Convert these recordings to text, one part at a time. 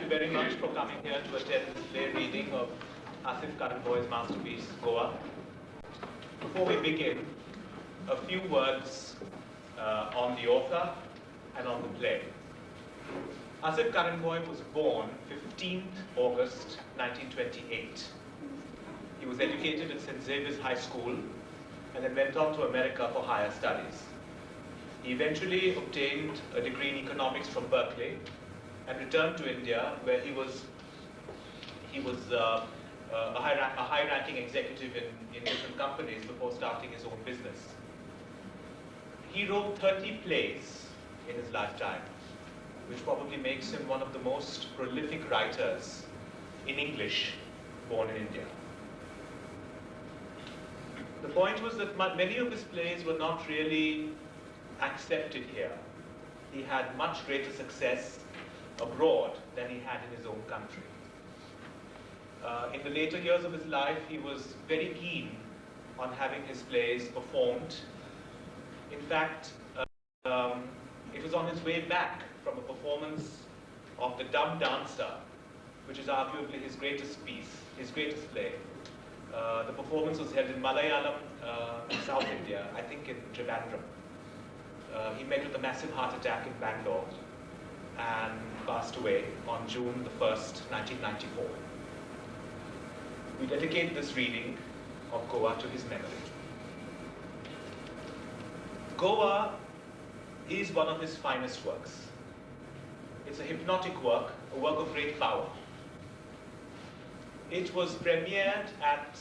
you very much for coming here to attend this play reading of Asif Currimbhoy's masterpiece, Goa. Before we begin, a few words on the author and on the play. Asif Currimbhoy was born 15th August 1928. He was educated at St. Xavier's High School and then went on to America for higher studies. He eventually obtained a degree in economics from Berkeley and returned to India, where he was a high-ranking executive in different companies before starting his own business. He wrote 30 plays in his lifetime, which probably makes him one of the most prolific writers in English born in India. The point was that many of his plays were not really accepted here. He had much greater success abroad than he had in his own country. In the later years of his life, he was very keen on having his plays performed. In fact, it was on his way back from a performance of The Dumb Dancer, which is arguably his greatest piece, his greatest play. The performance was held in Malayalam, in South India, I think in Trivandrum. He met with a massive heart attack in Bangalore and passed away on June the 1st, 1994. We dedicate this reading of Goa to his memory. Goa is one of his finest works. It's a hypnotic work, a work of great power. It was premiered at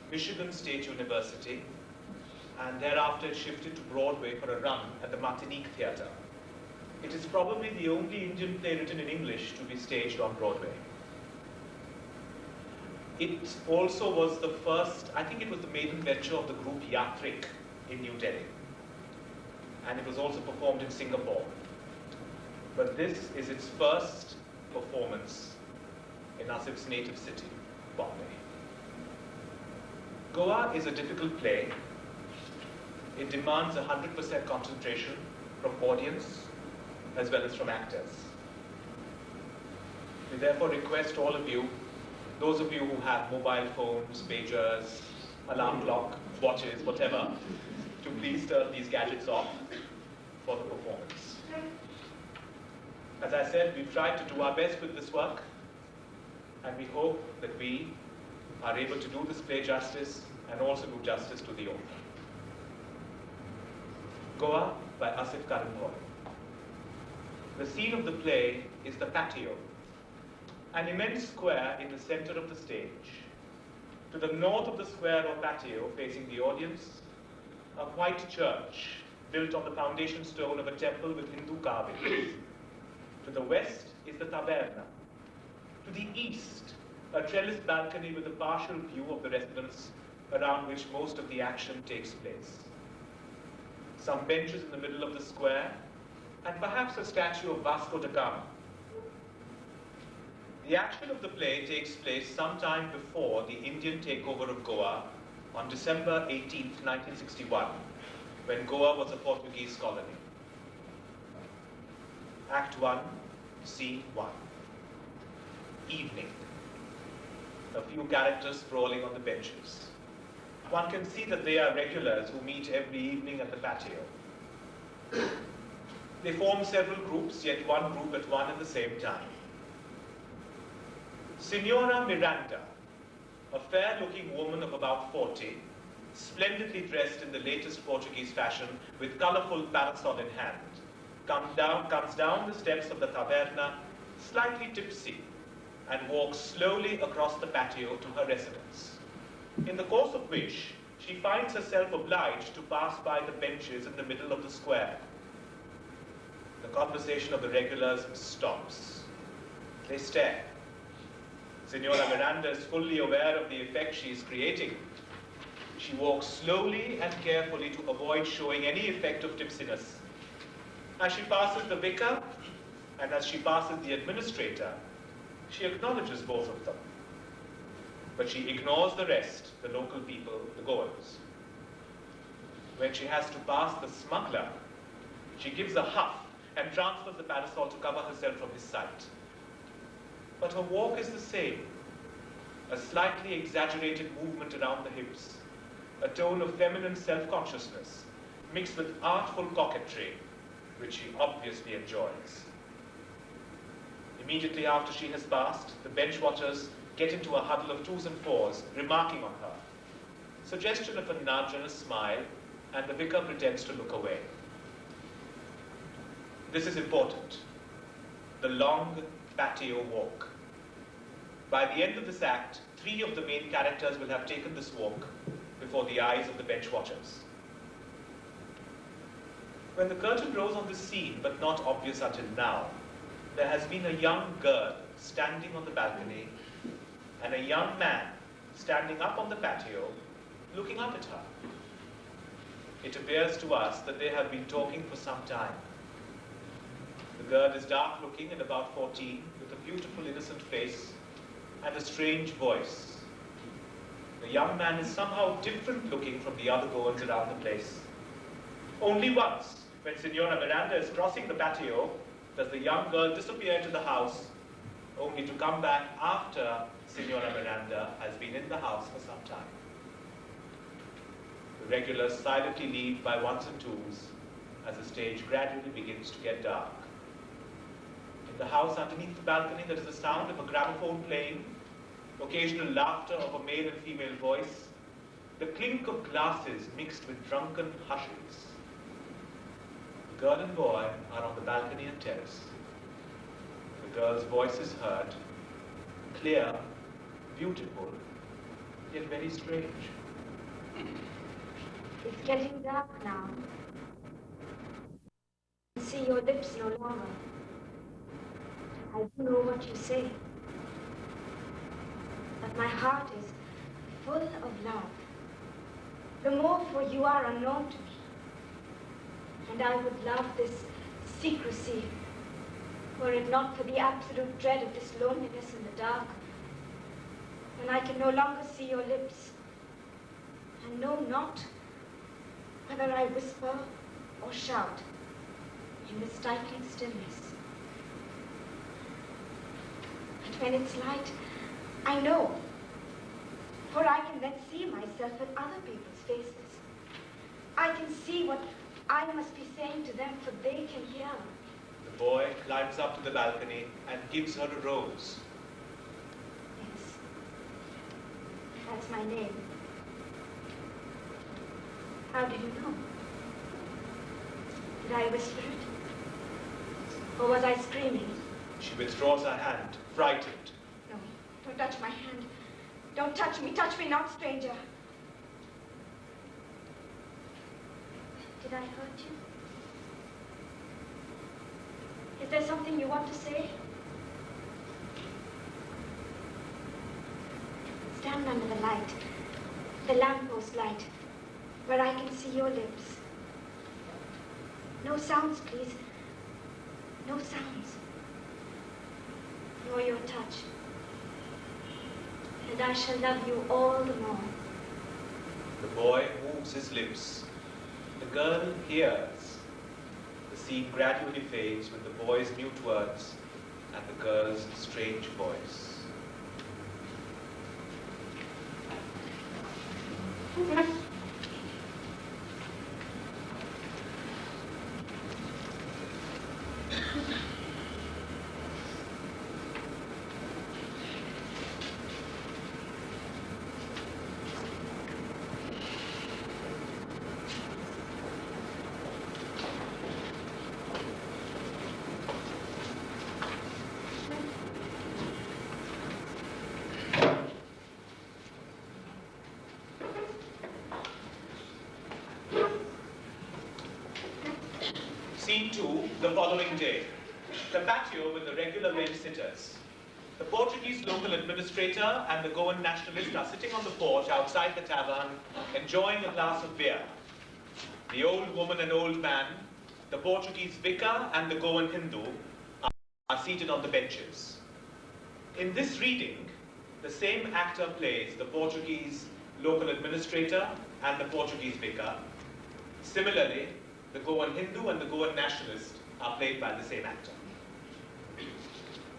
Michigan State University and thereafter it shifted to Broadway for a run at the Martinique Theatre. It is probably the only Indian play written in English to be staged on Broadway. It also was the first, I think it was the maiden venture of the group Yatrik in New Delhi. And it was also performed in Singapore. But this is its first performance in Asif's native city, Bombay. Goa is a difficult play. It demands 100% concentration from audience as well as from actors. We therefore request all of you, those of you who have mobile phones, pagers, alarm clock, watches, whatever, to please turn these gadgets off for the performance. As I said, we've tried to do our best with this work, and we hope that we are able to do this play justice and also do justice to the author. Goa by Asif Currimbhoy. The scene of the play is the patio, an immense square in the center of the stage. To the north of the square or patio, facing the audience, a white church built on the foundation stone of a temple with Hindu carvings. To the west is the taverna. To the east, a trellised balcony with a partial view of the residence around which most of the action takes place. Some benches in the middle of the square, and perhaps a statue of Vasco da Gama. The action of the play takes place sometime before the Indian takeover of Goa on December 18, 1961, when Goa was a Portuguese colony. Act 1, Scene 1. Evening. A few characters sprawling on the benches. One can see that they are regulars who meet every evening at the patio. They form several groups, yet one group at one and the same time. Signora Miranda, a fair-looking woman of about 40, splendidly dressed in the latest Portuguese fashion with colorful parasol in hand, comes down the steps of the taverna, slightly tipsy, and walks slowly across the patio to her residence, in the course of which she finds herself obliged to pass by the benches in the middle of the square. The conversation of the regulars stops. They stare. Signora Miranda is fully aware of the effect she is creating. She walks slowly and carefully to avoid showing any effect of tipsiness. As she passes the Vicar, and as she passes the administrator, she acknowledges both of them. But she ignores the rest, the local people, the Goans. When she has to pass the smuggler, she gives a huff and transfers the parasol to cover herself from his sight. but her walk is the same. A slightly exaggerated movement around the hips, a tone of feminine self-consciousness, mixed with artful coquetry, which she obviously enjoys. Immediately after she has passed, the bench watchers get into a huddle of 2s and 4s, remarking on her. Suggestion of a nudge and a smile, and the vicar pretends to look away. This is important. The long patio walk. By the end of this act, 3 of the main characters will have taken this walk before the eyes of the bench watchers. When the curtain rose on this scene, but not obvious until now, there has been a young girl standing on the balcony and a young man standing up on the patio, looking up at her. It appears to us that they have been talking for some time. The girl is dark-looking and about 14, with a beautiful, innocent face and a strange voice. The young man is somehow different-looking from the other Goans around the place. Only once, when Signora Miranda is crossing the patio, does the young girl disappear into the house, only to come back after Signora Miranda has been in the house for some time. The regulars silently leave by 1s and 2s as the stage gradually begins to get dark. In the house underneath the balcony, there is the sound of a gramophone playing, occasional laughter of a male and female voice, the clink of glasses mixed with drunken hushes. The girl and boy are on the balcony and terrace. The girl's voice is heard, clear, beautiful, yet very strange. It's getting dark now. I can see your lips no longer. I don't know what you say, but my heart is full of love. The more for you are unknown to me. And I would love this secrecy, were it not for the absolute dread of this loneliness in the dark, when I can no longer see your lips, and know not whether I whisper or shout in the stifling stillness. But when it's light, I know, for I can then see myself in other people's faces. I can see what I must be saying to them, for they can hear. The boy climbs up to the balcony and gives her a rose. Yes, that's my name. How did you know? Did I whisper it? Or was I screaming? She withdraws her hand, frightened. No, don't touch my hand. Don't touch me not, stranger. Did I hurt you? Is there something you want to say? Stand under the light, the lamppost light, where I can see your lips. No sounds, please. No sounds. Nor your touch. And I shall love you all the more. The boy moves his lips. The girl hears. The scene gradually fades with the boy's mute words and the girl's strange voice. Scene 2, the following day. The patio with the regular bench sitters. The Portuguese local administrator and the Goan Nationalist are sitting on the porch outside the tavern, enjoying a glass of beer. The old woman and old man, the Portuguese Vicar and the Goan Hindu are seated on the benches. In this reading, the same actor plays the Portuguese local administrator and the Portuguese Vicar. Similarly, the Goan Hindu and the Goan Nationalist are played by the same actor.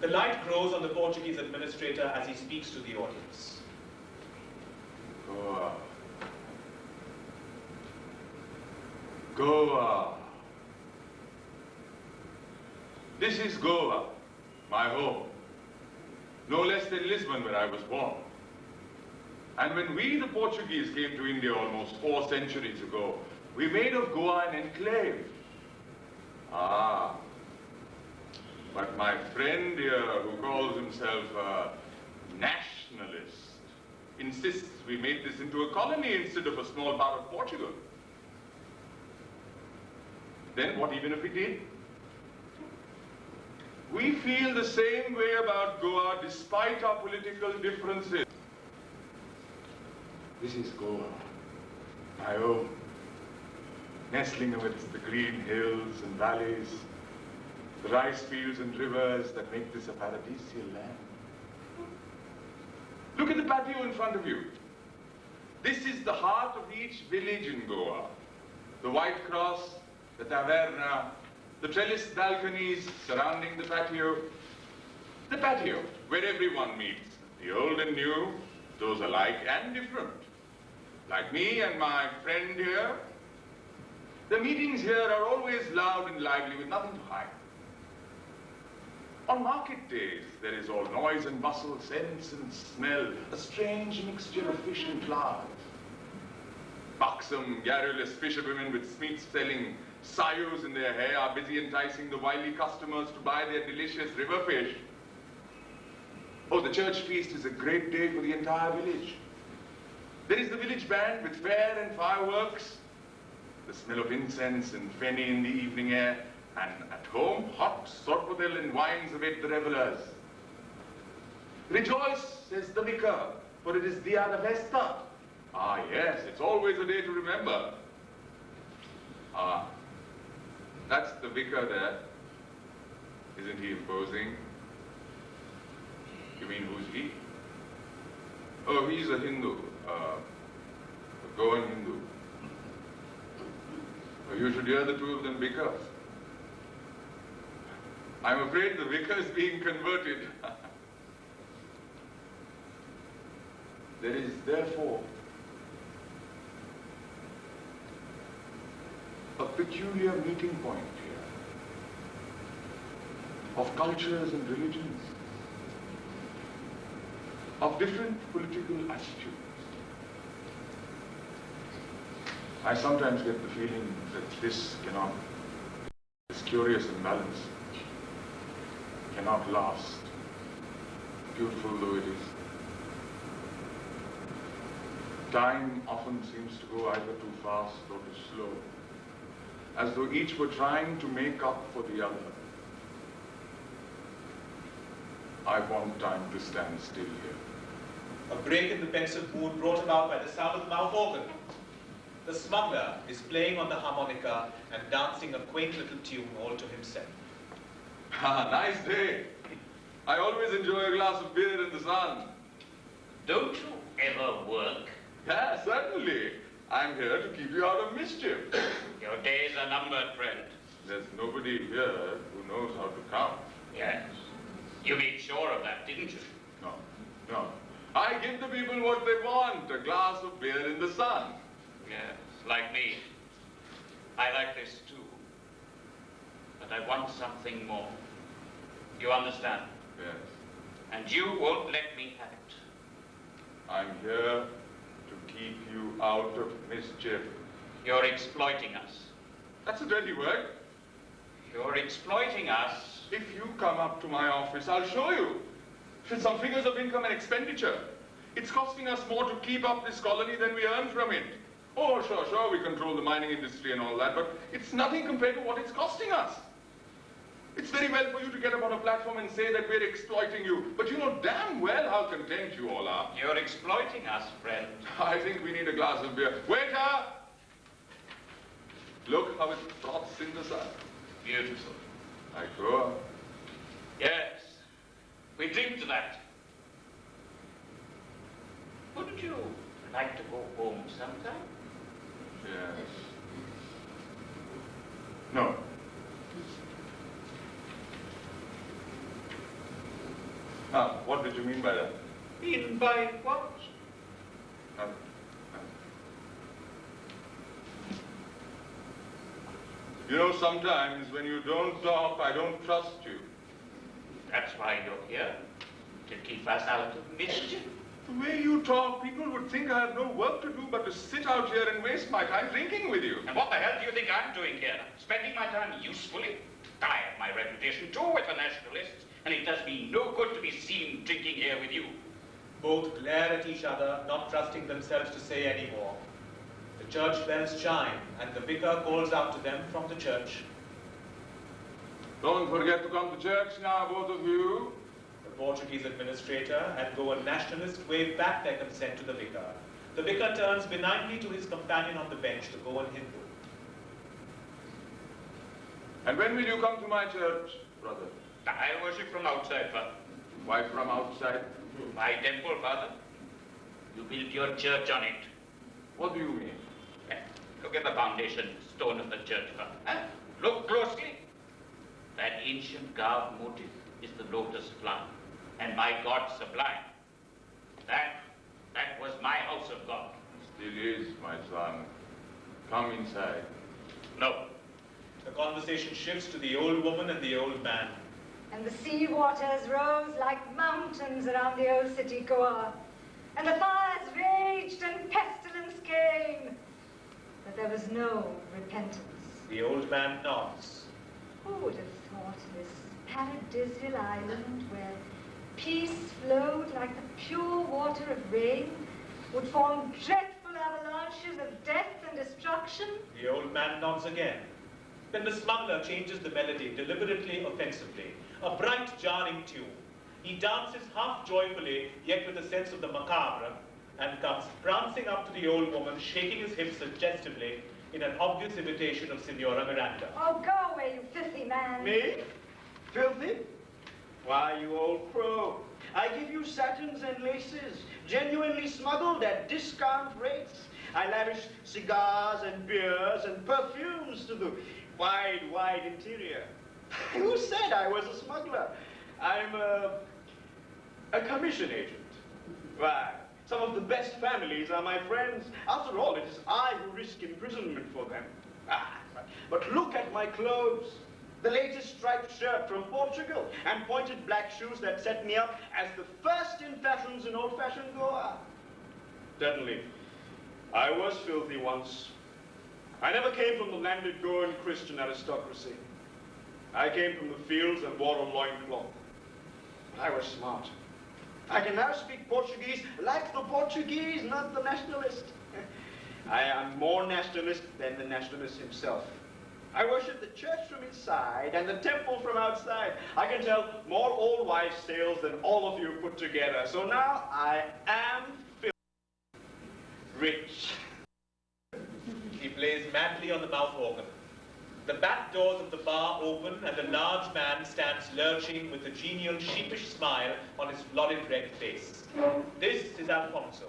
The light grows on the Portuguese administrator as he speaks to the audience. Goa. Goa. This is Goa, my home. No less than Lisbon, where I was born. And when we, the Portuguese, came to India almost 4 centuries ago, we made of Goa an enclave. Ah. But my friend here, who calls himself a nationalist, insists we make this into a colony instead of a small part of Portugal. Then what even if we did? We feel the same way about Goa despite our political differences. This is Goa, my own, nestling amidst the green hills and valleys, the rice fields and rivers that make this a paradisial land. Look at the patio in front of you. This is the heart of each village in Goa. The White Cross, the taverna, the trellised balconies surrounding the patio, where everyone meets, the old and new, those alike and different. Like me and my friend here, the meetings here are always loud and lively with nothing to hide. On market days, there is all noise and bustle, sense and smell, a strange mixture of fish and flowers. Buxom, garrulous fisherwomen with smeat-selling sayus in their hair are busy enticing the wily customers to buy their delicious river fish. Oh, the church feast is a great day for the entire village. There is the village band with fair and fireworks, the smell of incense and fenny in the evening air, and at home, hot sorpotel and wines await the revelers. Rejoice, says the Vicar, for it is Dia de Festa. Ah, yes, it's always a day to remember. Ah, that's the Vicar there. Isn't he imposing? You mean who's he? Oh, he's a Hindu, a Goan Hindu. Oh, you should hear the two of them bicker. I'm afraid the Vicar is being converted. There is therefore a peculiar meeting point here of cultures and religions, of different political attitudes. I sometimes get the feeling that this curious imbalance cannot last, beautiful though it is. Time often seems to go either too fast or too slow, as though each were trying to make up for the other. I want time to stand still here. A break in the pensive mood brought about by the sound of the mouth organ. The smuggler is playing on the harmonica and dancing a quaint little tune all to himself. Ah, nice day. I always enjoy a glass of beer in the sun. Don't you ever work? Yeah, certainly. I'm here to keep you out of mischief. Your days are numbered, friend. There's nobody here who knows how to count. Yes. You made sure of that, didn't you? No. I give the people what they want, a glass of beer in the sun. Yes, like me. I like this too. But I want something more. You understand? Yes. And you won't let me have it. I'm here to keep you out of mischief. You're exploiting us. That's a dirty word. You're exploiting us. If you come up to my office, I'll show you. Some figures of income and expenditure. It's costing us more to keep up this colony than we earn from it. Oh, sure, we control the mining industry and all that, but it's nothing compared to what it's costing us. It's very well for you to get up on a platform and say that we're exploiting you, but you know damn well how content you all are. You're exploiting us, friend. I think we need a glass of beer. Waiter! Look how it froths in the sun. Beautiful. I go. Yes. We drink to that. Wouldn't you like to go home sometime? Yes. No. What did you mean by that? In by what? You know, sometimes when you don't talk, I don't trust you. That's why you're here, to keep us out of mischief. The way you talk, people would think I have no work to do but to sit out here and waste my time drinking with you. And what the hell do you think I'm doing here? Spending my time usefully? I have my reputation too with the Nationalists, and it does me no good to be seen drinking here with you. Both glare at each other, not trusting themselves to say any more. The church bells chime, and the vicar calls out to them from the church. Don't forget to come to church now, both of you. The Portuguese administrator and Goan nationalist wave back their consent to the vicar. The vicar turns benignly to his companion on the bench, the Goan Hindu. And when will you come to my church, brother? I worship from outside, Father. Why from outside? My temple, Father. You built your church on it. What do you mean? Look at the foundation stone of the church, Father. Look closely. That ancient carved motif is the lotus flower, and my God sublime. That was my house of God. Still is, my son. Come inside. No. The conversation shifts to the old woman and the old man. And the sea waters rose like mountains around the old city Goa. And the fires raged and pestilence came. But there was no repentance. The old man nods. Who would have thought this paradisial island where peace flowed like the pure water of rain would form dreadful avalanches of death and destruction? The old man nods again. Then the smuggler changes the melody deliberately, offensively. A bright, jarring tune. He dances half joyfully, yet with a sense of the macabre, and comes prancing up to the old woman, shaking his hips suggestively in an obvious imitation of Signora Miranda. Oh, go away, you filthy man. Me? Filthy? Why, you old crow. I give you satins and laces, genuinely smuggled at discount rates. I lavish cigars and beers and perfumes to the wide interior. Who said I was a smuggler? I'm a commission agent. Why, some of the best families are my friends. After all, it is I who risk imprisonment for them. But look at my clothes. The latest striped shirt from Portugal and pointed black shoes that set me up as the first in fashions in old-fashioned Goa. Certainly, I was filthy once. I never came from the landed Goan Christian aristocracy. I came from the fields and wore a loincloth. But I was smart. I can now speak Portuguese like the Portuguese, not the nationalist. I am more nationalist than the nationalist himself. I worship the church from inside and the temple from outside. I can tell more old wives' tales than all of you put together. So now I am rich. He plays madly on the mouth organ. The back doors of the bar open and a large man stands lurching with a genial, sheepish smile on his florid red face. This is Alfonso.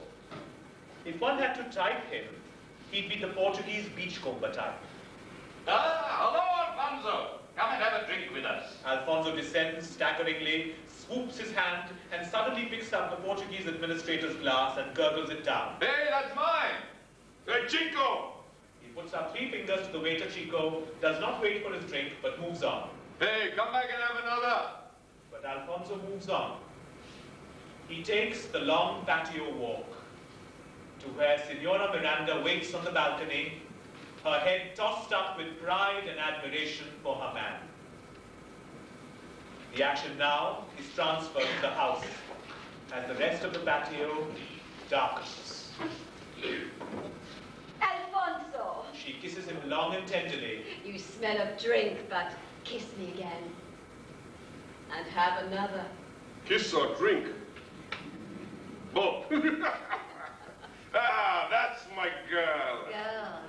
If one had to type him, he'd be the Portuguese beachcomber type. Hello, Alfonso. Come and have a drink with us. Alfonso descends staggeringly, swoops his hand, and suddenly picks up the Portuguese administrator's glass and gurgles it down. Hey, that's mine! Hey, Chico! He puts up 3 fingers to the waiter Chico, does not wait for his drink, but moves on. Hey, come back and have another! But Alfonso moves on. He takes the long patio walk to where Signora Miranda waits on the balcony, her head tossed up with pride and admiration for her man. The action now is transferred to the house as the rest of the patio darkens. Alfonso! She kisses him long and tenderly. You smell of drink, but kiss me again. And have another. Kiss or drink? Both. That's my girl. Girl.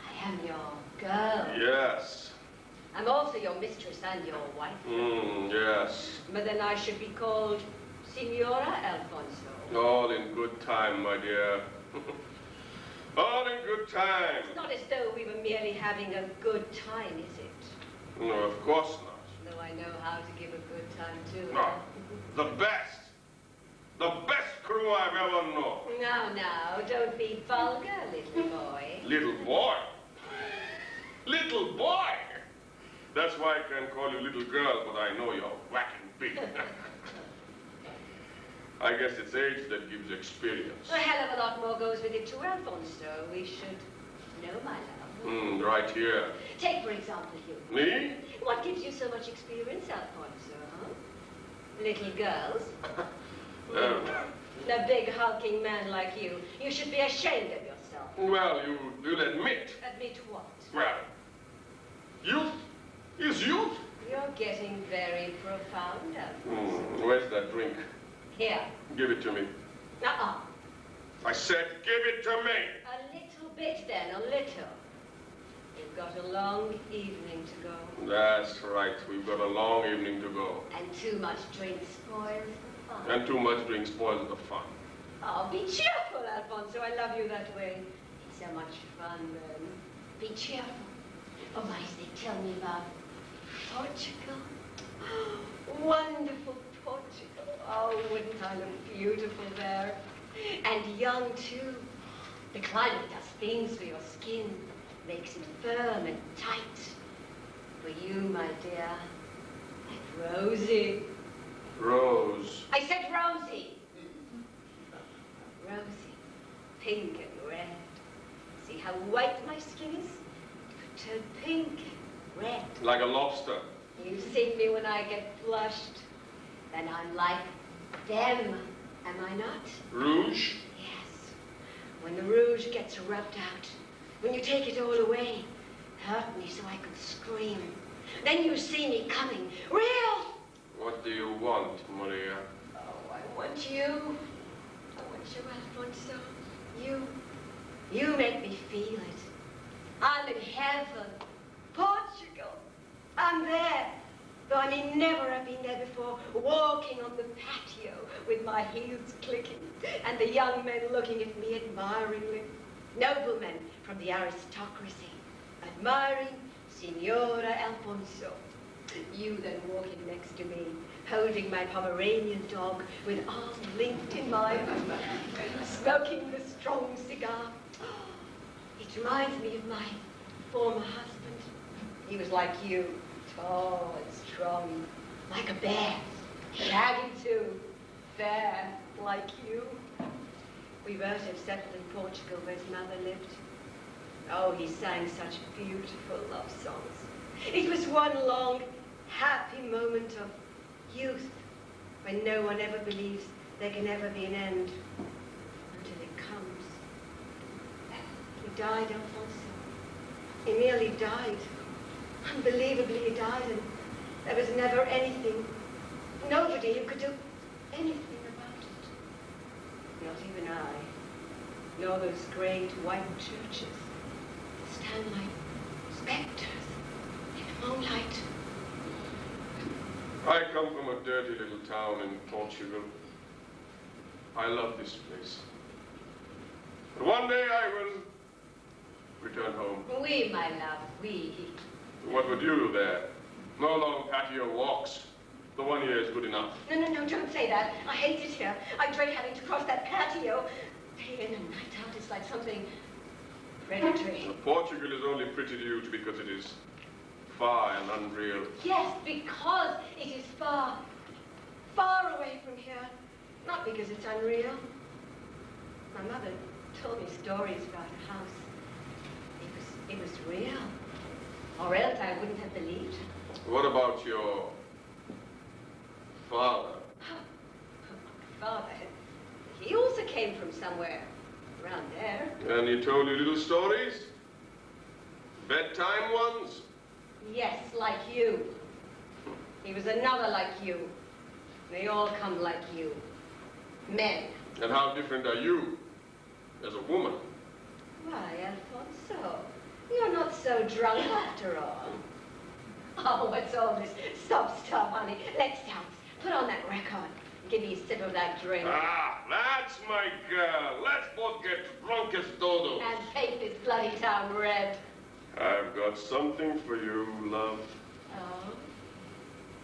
I am your girl. Yes. I'm also your mistress and your wife. Yes. But then I should be called Signora Alfonso. All in good time, my dear. All in good time. It's not as though we were merely having a good time, is it? No, of course not. so I know how to give a good time too. No, the best. The best crew I've ever known. Now, don't be vulgar, little boy. Little boy? Little boy? That's why I can call you little girl, but I know you're whacking big. I guess it's age that gives experience. A hell of a lot more goes with it too, Alfonso. We should know, my love. Right here. Take, for example, you. Me? What gives you so much experience, Alfonso, huh? Little girls? A big hulking man like you. You should be ashamed of yourself. Well, you'll admit. Admit what? Well, youth is youth. You're getting very profound, Alfonso. Where's that drink? Here. Give it to me. Uh-uh. I said give it to me. A little bit then, a little. You've got a long evening to go. That's right. We've got a long evening to go. And too much drink spoils the fun. And too much drink spoils the fun. Oh, be cheerful, Alfonso. I love you that way. It's so much fun, then. Be cheerful. Oh, my, they tell me about Portugal. Wonderful Portugal. Oh, wouldn't I look beautiful there? And young, too. The climate does things for your skin. Makes it firm and tight. For you, my dear, like Rosie. Rose. I said Rosie. Rosie, pink and red. See how white my skin is? Turn pink and red. Like a lobster. You see me when I get flushed. Then I'm like them, am I not? Rouge? Yes. When the rouge gets rubbed out, when you take it all away, hurt me so I could scream. Then you see me coming, real. What do you want, Maria? Oh, I want you. I want you, Alfonso. You make me feel it. I'm in heaven. Portugal. I'm there. Though I may never have been there before, walking on the patio with my heels clicking and the young men looking at me admiringly. Noblemen from the aristocracy, admiring Signora Alfonso. You then walking next to me, holding my Pomeranian dog with arms linked in mine, smoking the strong cigar. It reminds me of my former husband. He was like you, tall and strong, like a bear, shaggy too, fair like you. We both have settled in Portugal where his mother lived. Oh, he sang such beautiful love songs. It was one long, happy moment of youth when no one ever believes there can ever be an end until it comes. He died, Alfonso. He nearly died. Unbelievably, he died, and there was never anything, nobody who could do anything about it. Not even I, nor those great white churches stand like specters in moonlight. I come from a dirty little town in Portugal. I love this place. But one day I will return home. We, my love, we. What would you do there? No long patio walks. The one here is good enough. No, don't say that. I hate it here. I dread having to cross that patio. Day in and night out is like something predatory. Portugal is only pretty to you because it is far and unreal. Yes, because it is far, far away from here. Not because it's unreal. My mother told me stories about a house. It was real. Or else I wouldn't have believed it. What about your father? My father, he also came from somewhere around there. And he told you little stories? Bedtime ones? Yes, like you. He was another like you. They all come like you. Men. And how different are you as a woman? Why, Alfonso, you're not so drunk after all. Oh, what's all this sob stuff, honey? Let's dance. Put on that record. Give me a sip of that drink. Ah, that's my girl. Let's both get drunk as dodos. And paint this bloody town red. I've got something for you, love. Oh?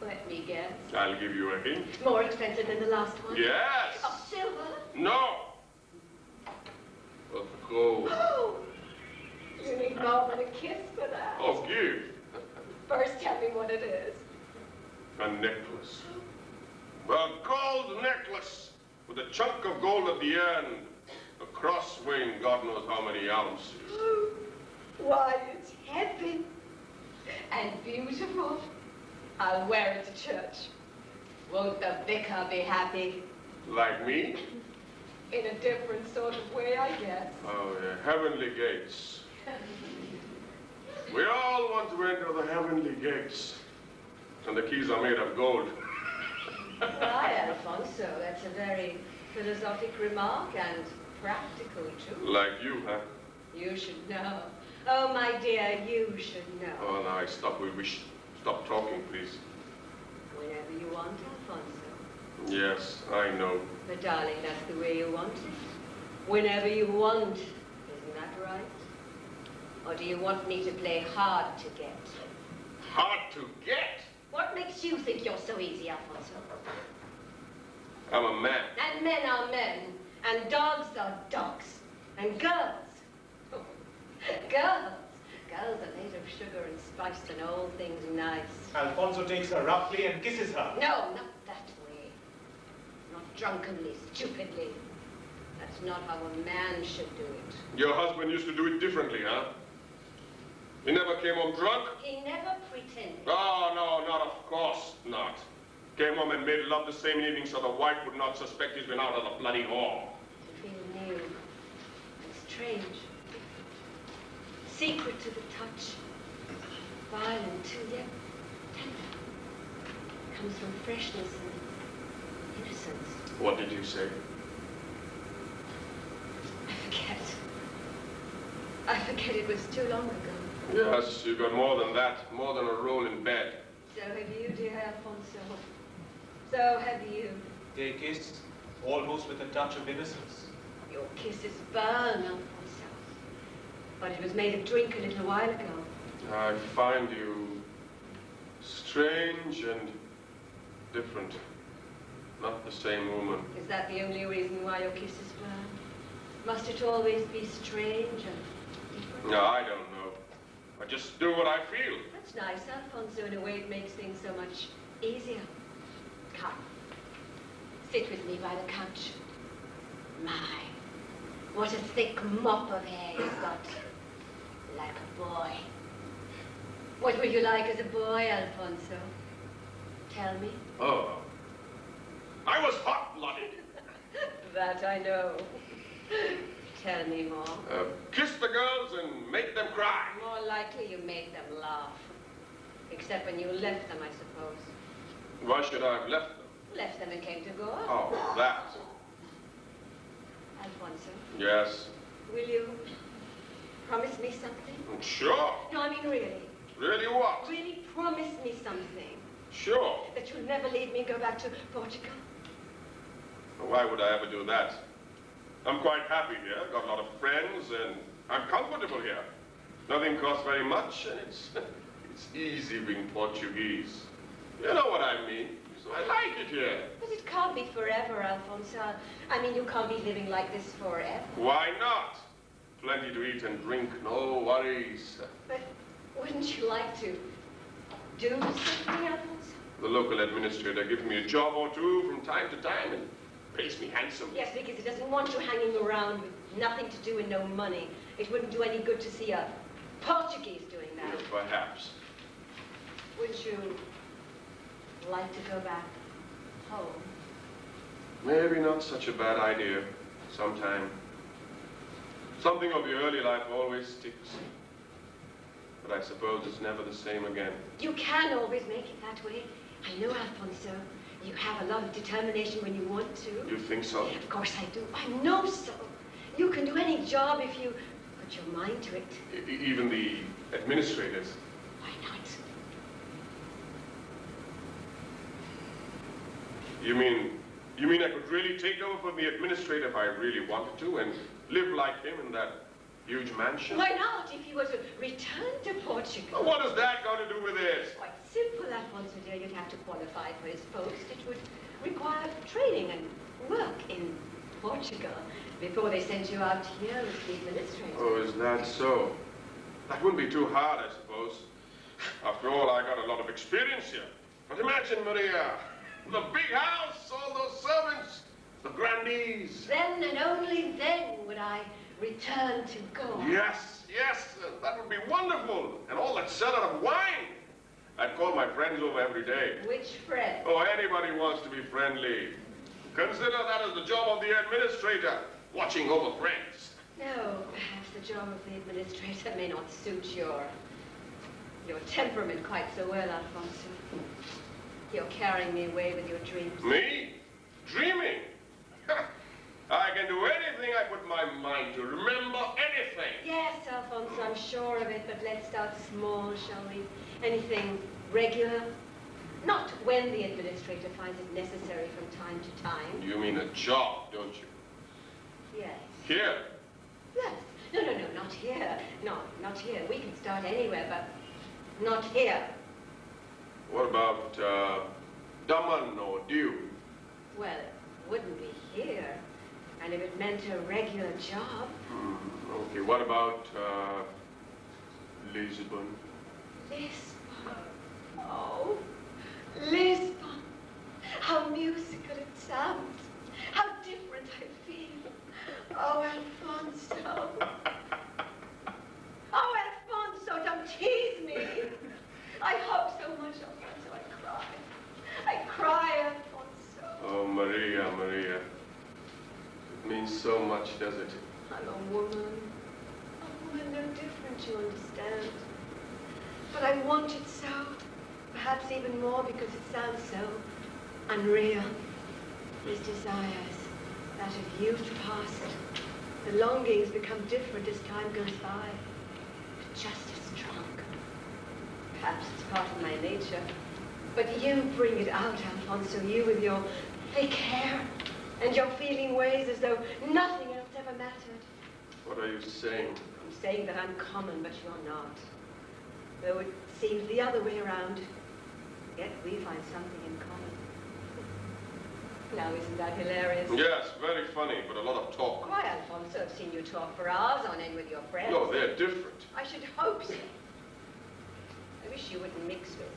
Let me guess. I'll give you a hint. More expensive than the last one? Yes. Of silver? No. Of gold. Oh, you need more than a kiss for that. Of give. First, tell me what it is. A necklace. A gold necklace with a chunk of gold at the end. A cross weighing God knows how many ounces. Why, it's heavy and beautiful. I'll wear it to church. Won't the vicar be happy? Like me? In a different sort of way, I guess. Oh, yeah. Heavenly gates. We all want to enter the heavenly gates. And the keys are made of gold. Why, Alfonso, that's a very philosophic remark and practical, too. Like you, huh? You should know. Oh, my dear, you should know. Oh, now stop. We should stop talking, please. Whenever you want, Alfonso. Yes, I know. But, darling, that's the way you want it. Whenever you want. Isn't that right? Or do you want me to play hard to get? Hard to get? What makes you think you're so easy, Alfonso? I'm a man. And men are men. And dogs are dogs. And girls. Girls are made of sugar and spice and all things nice. Alfonso takes her roughly and kisses her. No, not that way. Not drunkenly, stupidly. That's not how a man should do it. Your husband used to do it differently, huh? He never came home drunk? He never pretended. Oh, no, not of course not. Came home and made love the same evening so the wife would not suspect he's been out of the bloody hall. Between new and strange. Secret to the touch. Violent too, yet tender. Comes from freshness and innocence. What did you say? I forget it was too long ago. Yes, you got more than that. More than a roll in bed. So have you, dear Alfonso. So have you. They kissed, almost with a touch of innocence. Your kisses burn, Alfonso. But it was made of drink a little while ago. I find you strange and different. Not the same woman. Is that the only reason why your kisses burn? Must it always be strange and different? No, I don't know. I just do what I feel. That's nice, Alfonso. In a way, it makes things so much easier. Come. Sit with me by the couch. My, what a thick mop of hair you've got. Like a boy. What were you like as a boy, Alfonso? Tell me. Oh. I was hot-blooded. That I know. Tell me more. Kiss the girls and make them cry. More likely you made them laugh. Except when you left them, I suppose. Why should I have left them? Left them and came to Goan. Oh, that. Alfonso, Yes. will you promise me something? Sure. No, I mean really. Really what? Really promise me something. Sure. That you'll never leave me and go back to Portugal. Why would I ever do that? I'm quite happy here. Got a lot of friends, and I'm comfortable here. Nothing costs very much, and it's easy being Portuguese. You know what I mean. So I like it here. But it can't be forever, Alfonso. I mean, you can't be living like this forever. Why not? Plenty to eat and drink, no worries. But wouldn't you like to do something, Alfonso? The local administrator gives me a job or two from time to time and pays me handsomely. Yes, because he doesn't want you hanging around with nothing to do and no money. It wouldn't do any good to see a Portuguese doing that. Yeah, perhaps. Would you like to go back home? Maybe not such a bad idea. Sometime. Something of the early life always sticks. But I suppose it's never the same again. You can always make it that way. I know, Alfonso. You have a lot of determination when you want to. You think so? Of course I do. I know so. You can do any job if you put your mind to it. Even the administrators. Why not? You mean I could really take over for the administrator if I really wanted to and live like him in that Huge mansion? Why not, if he were to return to Portugal? What has that got to do with it? Quite simple, Alfonso dear. You'd have to qualify for his post. It would require training and work in Portugal before they sent you out here as the administrator. Oh, is that so? That wouldn't be too hard, I suppose. After all, I got a lot of experience here. But imagine, Maria, the big house, all those servants, the grandees. Then and only then would I return to Goan. Yes, that would be wonderful. And all that cellar of wine. I'd call my friends over every day. Which friend? Oh, anybody wants to be friendly. Consider that as the job of the administrator, watching over friends. No, perhaps the job of the administrator may not suit your temperament quite so well, Alfonso. You're carrying me away with your dreams. Me? Dreaming? I can do anything I put my mind to. Remember anything. Yes, Alfonso, I'm sure of it, but let's start small, shall we? Anything regular? Not when the administrator finds it necessary from time to time. You mean a job, don't you? Yes. Here? Yes. No, not here. No, not here. We can start anywhere, but not here. What about, Daman or Dew? Well, it wouldn't be here. And if it meant a regular job... Okay, what about, Lisbon? Lisbon. Oh, Lisbon. How musical it sounds. How different I feel. Oh, Alfonso. Oh, Alfonso, don't tease me. I hope so much, Alfonso. I cry, Alfonso. Oh, Maria. It means so much, does it? I'm a woman. No different, you understand. But I want it so. Perhaps even more because it sounds so unreal. These desires, that of youth past, the longings become different as time goes by, but just as strong. Perhaps it's part of my nature. But you bring it out, Alfonso, you with your thick hair and your feeling ways as though nothing else ever mattered. What are you saying? I'm saying that I'm common, but you're not. Though it seems the other way around, yet we find something in common. Now, isn't that hilarious? Yes, very funny, but a lot of talk. Why, Alfonso, I've seen you talk for hours on end with your friends. No, they're different. I should hope so. I wish you wouldn't mix with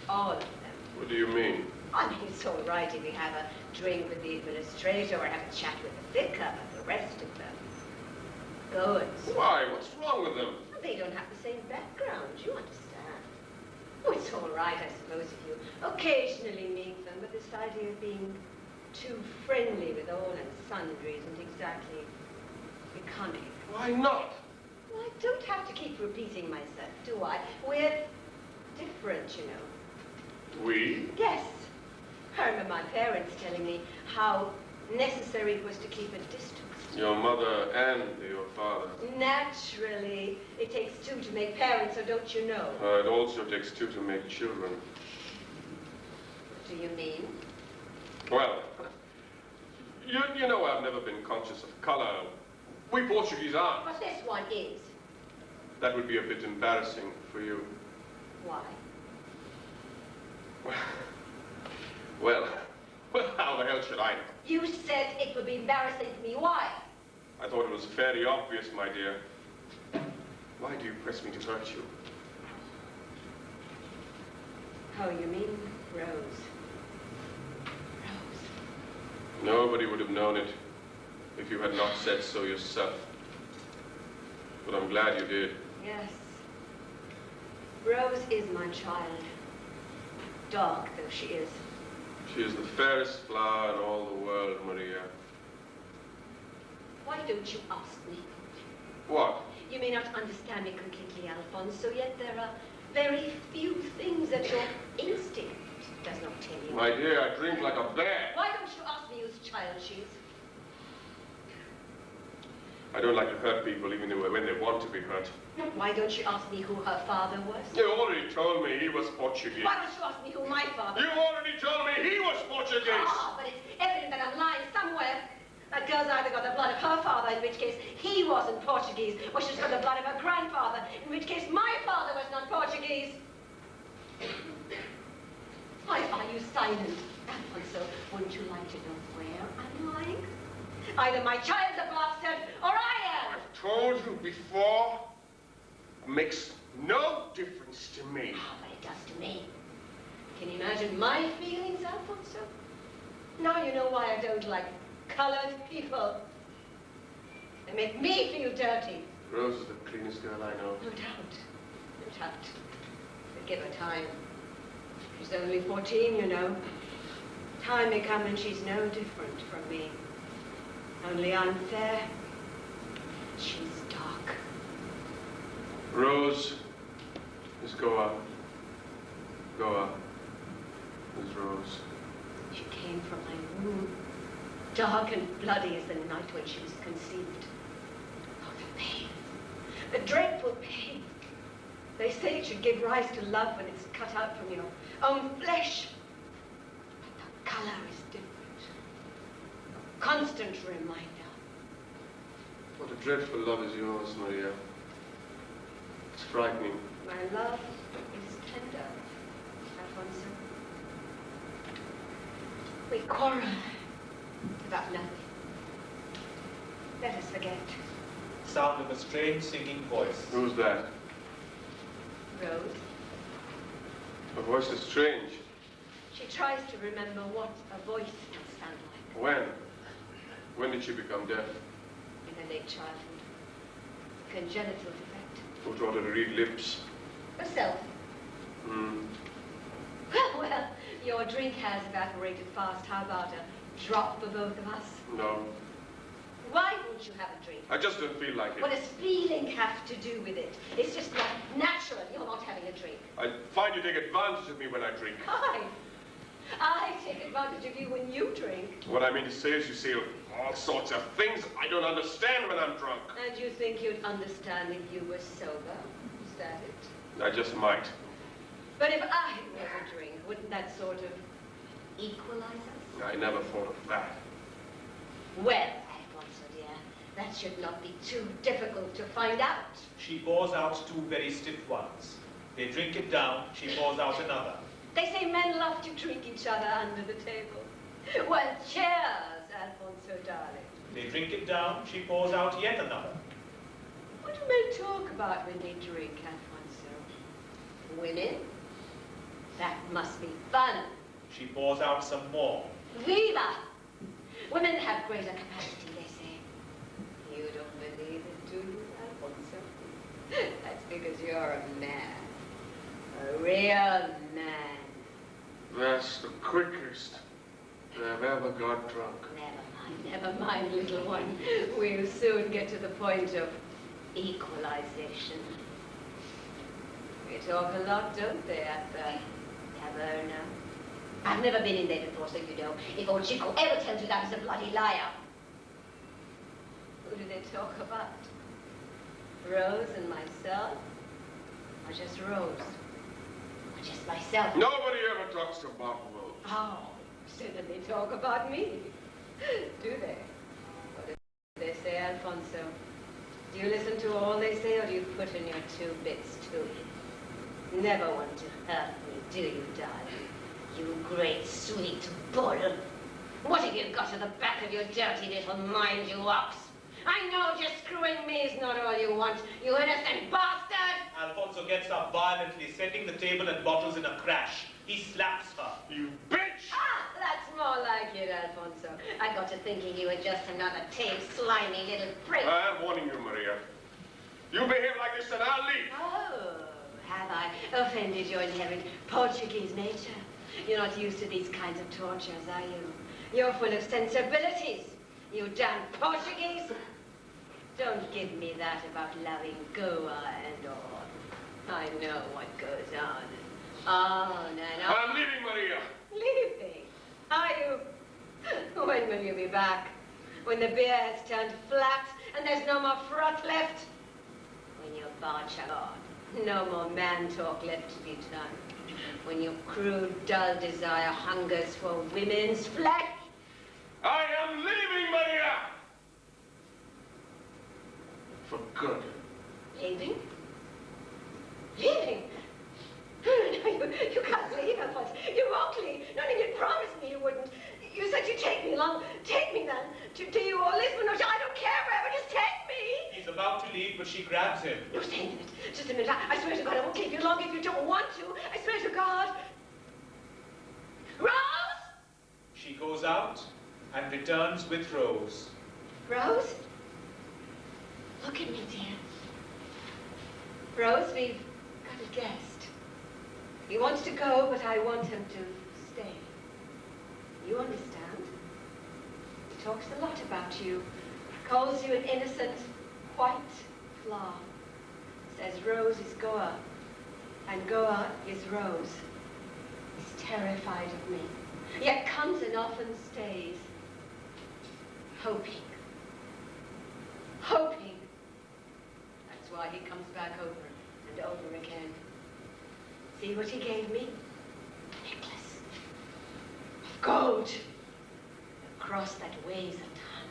all of them. What do you mean? I mean, it's all right if you have a drink with the administrator or have a chat with the vicar, but the rest of them, Goans. Why? What's wrong with them? They don't have the same background, you understand. Oh, it's all right, I suppose, if you occasionally meet them, but this idea of being too friendly with all and sundry isn't exactly becoming. Why not? Well, I don't have to keep repeating myself, do I? We're different, you know. We? Yes. I remember my parents telling me how necessary it was to keep a distance. Your mother and your father. Naturally. It takes two to make parents, so don't you know? It also takes two to make children. What do you mean? Well, you know I've never been conscious of color. We Portuguese aren't. But this one is. That would be a bit embarrassing for you. Why? Well, how the hell should I know? You said it would be embarrassing for me. Why? I thought it was fairly obvious, my dear. Why do you press me to hurt you? Oh, you mean Rose? Rose. Nobody would have known it if you had not said so yourself. But I'm glad you did. Yes. Rose is my child. Dark though she is. She is the fairest flower in all the world, Maria. Why don't you ask me? What? You may not understand me completely, Alfonso, yet there are very few things that your instinct does not tell you. My dear, I drink like a bear. Why don't you ask me whose child she is? I don't like to hurt people even when they want to be hurt. Why don't you ask me who her father was? You already told me he was Portuguese. Why don't you ask me who my father You already told me he was Portuguese. Ah, but it's evident that I'm lying somewhere. That girl's either got the blood of her father grandfather, in which case he wasn't Portuguese, or she's got the blood of her grandfather, in which case my father was not Portuguese. Why are you silent, Alfonso? Wouldn't you like to know where I'm lying? Either my child's a bastard, or I am! I've told you before, it makes no difference to me. Ah, but it does to me. Can you imagine my feelings, Alfonso? Now you know why I don't like colored people. They make me feel dirty. Rose is the cleanest girl I know. No doubt. No doubt. But give her time. She's only 14, you know. Time may come and she's no different from me. Only unfair. She's dark. Rose is Goa. Goa is Rose. She came from my womb, dark and bloody as the night when she was conceived. Oh, the pain, the dreadful pain. They say it should give rise to love when it's cut out from your own flesh. But the color is different. A constant reminder. What a dreadful love is yours, Maria. It's frightening. My love is tender, Alfonso. We quarrel about nothing. Let us forget. Sound of a strange singing voice. Who's that? Rose. Her voice is strange. She tries to remember what a voice can sound like. When? When did she become deaf? In her late childhood. Congenital defect. Who taught her to read lips? Herself. Hmm. Well, your drink has evaporated fast. How about a drop for both of us? No. Why won't you have a drink? I just don't feel like it. What does feeling have to do with it? It's just not natural. You're not having a drink. I find you take advantage of me when I drink. I take advantage of you when you drink. What I mean to say is you say all sorts of things I don't understand when I'm drunk. And you think you'd understand if you were sober? Is that it? I just might. But if I were to drink, wouldn't that sort of equalize us? I never thought of that. Well, Alfonso dear, that should not be too difficult to find out. She pours out two very stiff ones. They drink it down, she pours out another. They say men love to drink each other under the table. Well, cheers, Alfonso darling. They drink it down, she pours out yet another. What do men talk about when they drink, Alfonso? Women? That must be fun. She pours out some more. Viva! Women have greater capacity, they say. You don't believe it, do you, Alfonso? That's because you're a man. A real man. That's the quickest I've ever got drunk. Never mind, little one. We'll soon get to the point of equalization. They talk a lot, don't they, at the taverna? I've never been in there before, so you know. If old Chico ever tells you that, he's a bloody liar. Who do they talk about? Rose and myself? Or just Rose? Or just myself? Nobody ever talks about Rose. Oh, so then they talk about me. Do they? What do they say, Alfonso? Do you listen to all they say, or do you put in your 2 bits too? Never want to hurt me, do you, darling? You great sweet bull. What have you got at the back of your dirty little mind, you ox? I know just screwing me is not all you want, you innocent bastard! Alfonso gets up violently, setting the table and bottles in a crash. He slaps her. You bitch! Ah, that's more like it, Alfonso. I got to thinking you were just another tame, slimy little prick. I am warning you, Maria. You behave like this and I'll leave. Oh, have I offended your inherent Portuguese nature? You're not used to these kinds of tortures, are you? You're full of sensibilities, you damn Portuguese. Don't give me that about loving Goa and all. I know what goes on. Oh, no. I'm leaving, Maria. Leaving? Are you? When will you be back? When the beer has turned flat and there's no more froth left? When your barge on, no more man talk left to be done. When your crude, dull desire hungers for women's flesh? I am leaving, Maria! Good. Leaving? Leaving? No, you can't leave, Alfonso. You won't leave. No, you promised me you wouldn't. You said you'd take me along. Take me then. To you or Lisbon or I don't care wherever. Just take me. He's about to leave, but she grabs him. No, stay a minute. Just a minute. I swear to God I won't leave you long if you don't want to. I swear to God. Rose! She goes out and returns with Rose. Rose? Look at me, dear. Rose, we've got a guest. He wants to go, but I want him to stay. You understand? He talks a lot about you. Calls you an innocent, white flower. Says Rose is Goa, and Goa is Rose. He's terrified of me, yet comes and often stays. Hoping. Hoping. That's why he comes back over and over again. See what he gave me? A necklace of gold. A cross that weighs a ton.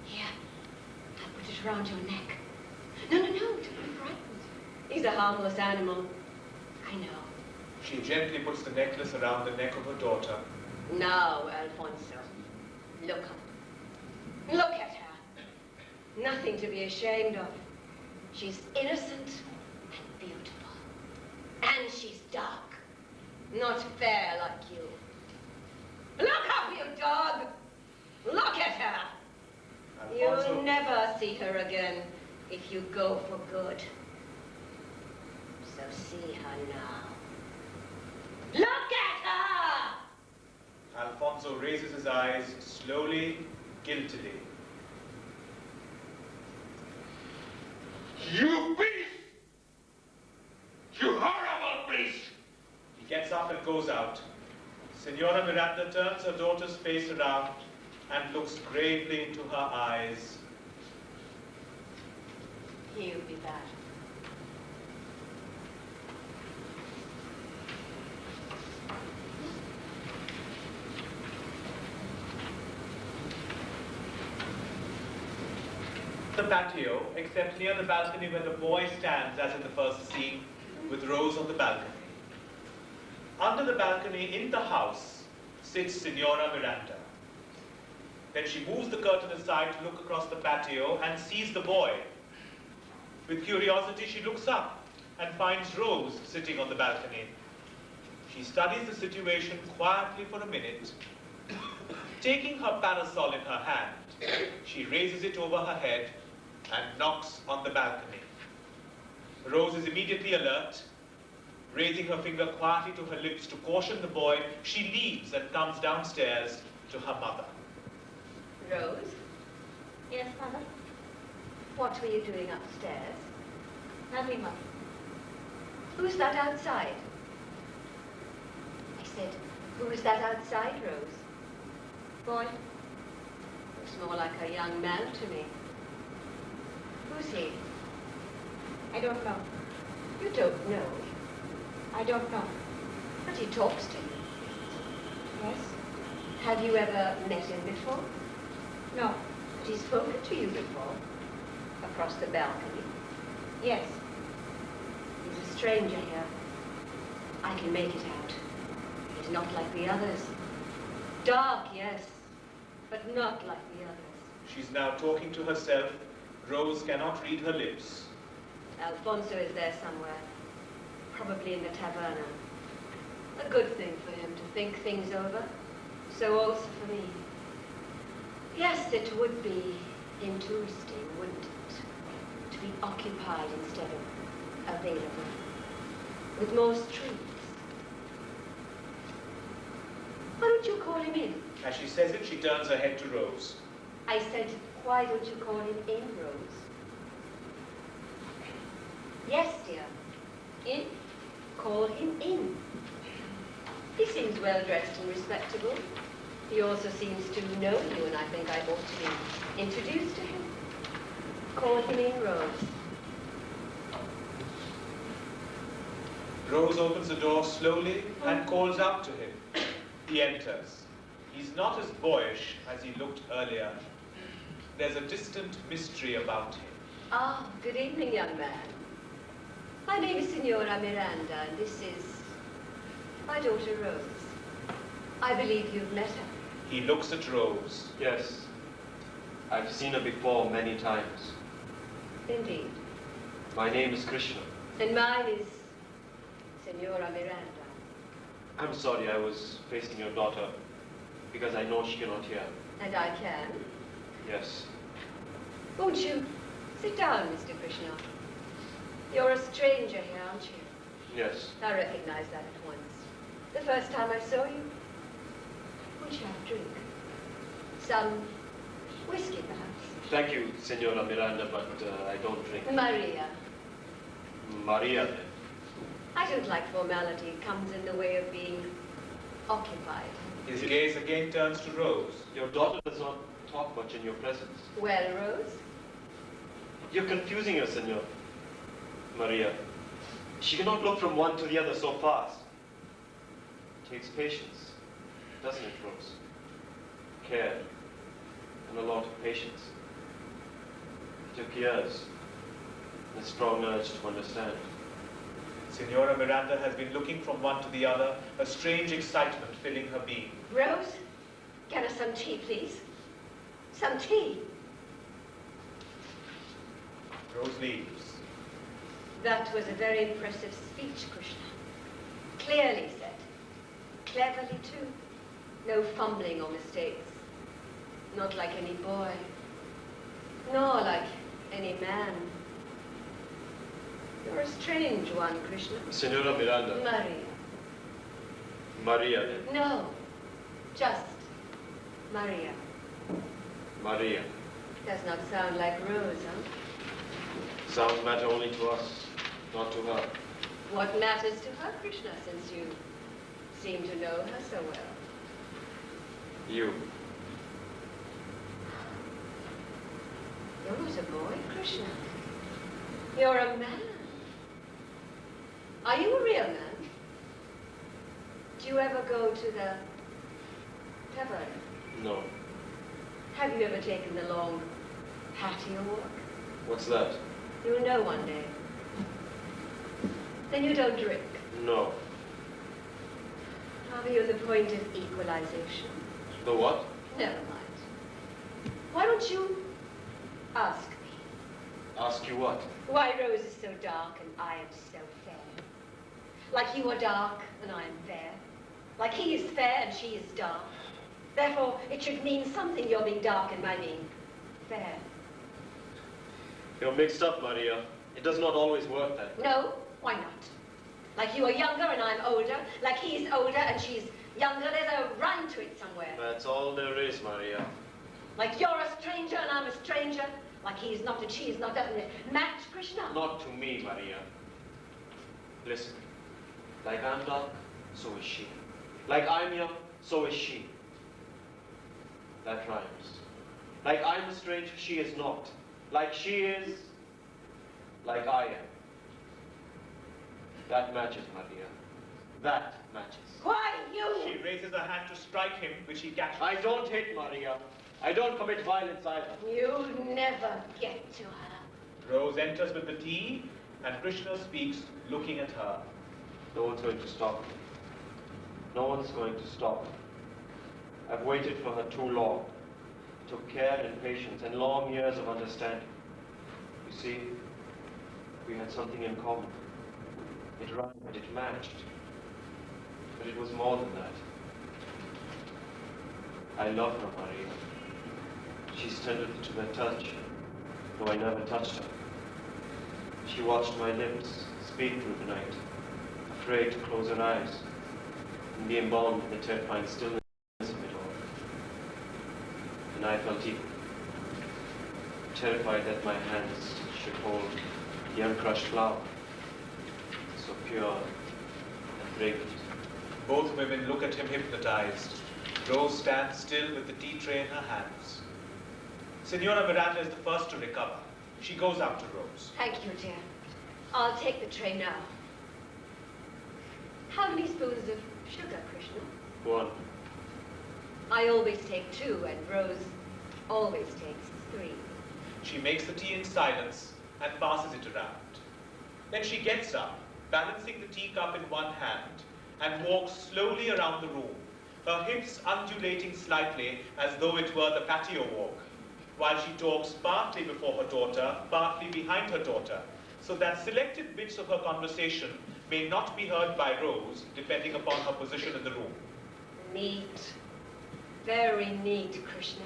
Here, I'll put it around your neck. No, don't be frightened. He's a harmless animal. I know. She gently puts the necklace around the neck of her daughter. Now, Alfonso, look up. Look at her. Nothing to be ashamed of. She's innocent and beautiful. And she's dark. Not fair like you. Look up, you dog! Look at her! Alfonso. You'll never see her again if you go for good. So see her now. Look at her! Alfonso raises his eyes slowly, guiltily. You beast! You horrible beast! He gets up and goes out. Signora Miranda turns her daughter's face around and looks gravely into her eyes. He'll be back. The patio, except near the balcony where the boy stands, as in the first scene, with Rose on the balcony. Under the balcony, in the house, sits Signora Miranda. Then she moves the curtain aside to look across the patio and sees the boy. With curiosity, she looks up and finds Rose sitting on the balcony. She studies the situation quietly for a minute. Taking her parasol in her hand, she raises it over her head and knocks on the balcony. Rose is immediately alert. Raising her finger quietly to her lips to caution the boy, she leaves and comes downstairs to her mother. Rose? Yes, Mother? What were you doing upstairs? Nothing, Mother. Who's that outside? I said, who's that outside, Rose? Boy? Looks more like a young man to me. Who's he? I don't know. You don't know. I don't know. But he talks to you. Yes? Have you ever met him before? No. But he's spoken to you before. Across the balcony. Yes. He's a stranger here. I can make it out. He's not like the others. Dark, yes, but not like the others. She's now talking to herself. Rose cannot read her lips. Alfonso is there somewhere. Probably in the taverna. A good thing for him to think things over. So also for me. Yes, it would be interesting, wouldn't it? To be occupied instead of available. With more streets. Why don't you call him in? As she says it, she turns her head to Rose. I said, why don't you call him in, Rose? Yes, dear. In? Call him in. He seems well-dressed and respectable. He also seems to know you, and I think I ought to be introduced to him. Call him in, Rose. Rose opens the door slowly and calls out to him. He enters. He's not as boyish as he looked earlier. There's a distant mystery about him. Ah, good evening, young man. My name is Signora Miranda, and this is my daughter Rose. I believe you've met her. He looks at Rose. Yes. I've seen her before many times. Indeed. My name is Krishna. And mine is Signora Miranda. I'm sorry I was facing your daughter because I know she cannot hear. And I can. Yes. Won't you sit down, Mr. Krishna? You're a stranger here, aren't you? Yes. I recognize that at once. The first time I saw you. Won't you have a drink? Some whiskey, perhaps? Thank you, Senora Miranda, but I don't drink. Maria. Maria, then. I don't like formality. It comes in the way of being occupied. His gaze again turns to Rose. Your daughter does not talk much in your presence. Well, Rose? You're confusing her, Senor. Maria. She cannot look from one to the other so fast. It takes patience, doesn't it, Rose? Care, and a lot of patience. It took years, and a strong urge to understand. Signora Miranda has been looking from one to the other, a strange excitement filling her being. Rose, get us some tea, please. Some tea. Rose leaves. That was a very impressive speech, Krishna. Clearly said. Cleverly, too. No fumbling or mistakes. Not like any boy. Nor like any man. You're a strange one, Krishna. Senora Miranda. Maria. Maria, then. No. Just Maria. Maria. Does not sound like Rose, huh? Sounds matter only to us, not to her. What matters to her, Krishna, since you seem to know her so well? You. You're not a boy, Krishna. You're a man. Are you a real man? Do you ever go to the tavern? No. Have you ever taken the long patio walk? What's that? You'll know one day. Then you don't drink. No. Are you at the point of equalization? The what? Never mind. Why don't you ask me? Ask you what? Why Rose is so dark and I am so fair? Like you are dark and I am fair. Like he is fair and she is dark. Therefore, it should mean something, your being dark and my being fair. You're mixed up, Maria. It does not always work that way. No, why not? Like you are younger and I'm older. Like he's older and she's younger. There's a rhyme to it somewhere. That's all there is, Maria. Like you're a stranger and I'm a stranger. Like he is not and she is not. Doesn't it match, Krishna? Not to me, Maria. Listen. Like I'm dark, so is she. Like I'm young, so is she. That rhymes. Like I'm a stranger, she is not. Like she is, like I am. That matches, Maria. That matches. Why you? She raises her hand to strike him, which he catches. I don't hit Maria. I don't commit violence either. You'll never get to her. Rose enters with the tea, and Krishna speaks, looking at her. No one's going to stop me. No one's going to stop me. I've waited for her too long. It took care and patience and long years of understanding. You see, we had something in common. It rhymed, it matched. But it was more than that. I love her, Maria. She's tender to my touch, though I never touched her. She watched my lips speak through the night, afraid to close her eyes and be embalmed in the terrifying stillness of it all. And I felt equal, terrified that my hands should hold the uncrushed flower, so pure and fragrant. Both women look at him hypnotized. Rose stands still with the tea tray in her hands. Signora Miranda is the first to recover. She goes up to Rose. Thank you, dear. I'll take the tray now. How many spoons of sugar, Krishna? 1. I always take 2, and Rose always takes 3. She makes the tea in silence, and passes it around. Then she gets up, balancing the teacup in one hand, and walks slowly around the room, her hips undulating slightly as though it were the patio walk, while she talks partly before her daughter, partly behind her daughter, so that selected bits of her conversation may not be heard by Rose, depending upon her position in the room. Neat. Very neat, Krishna.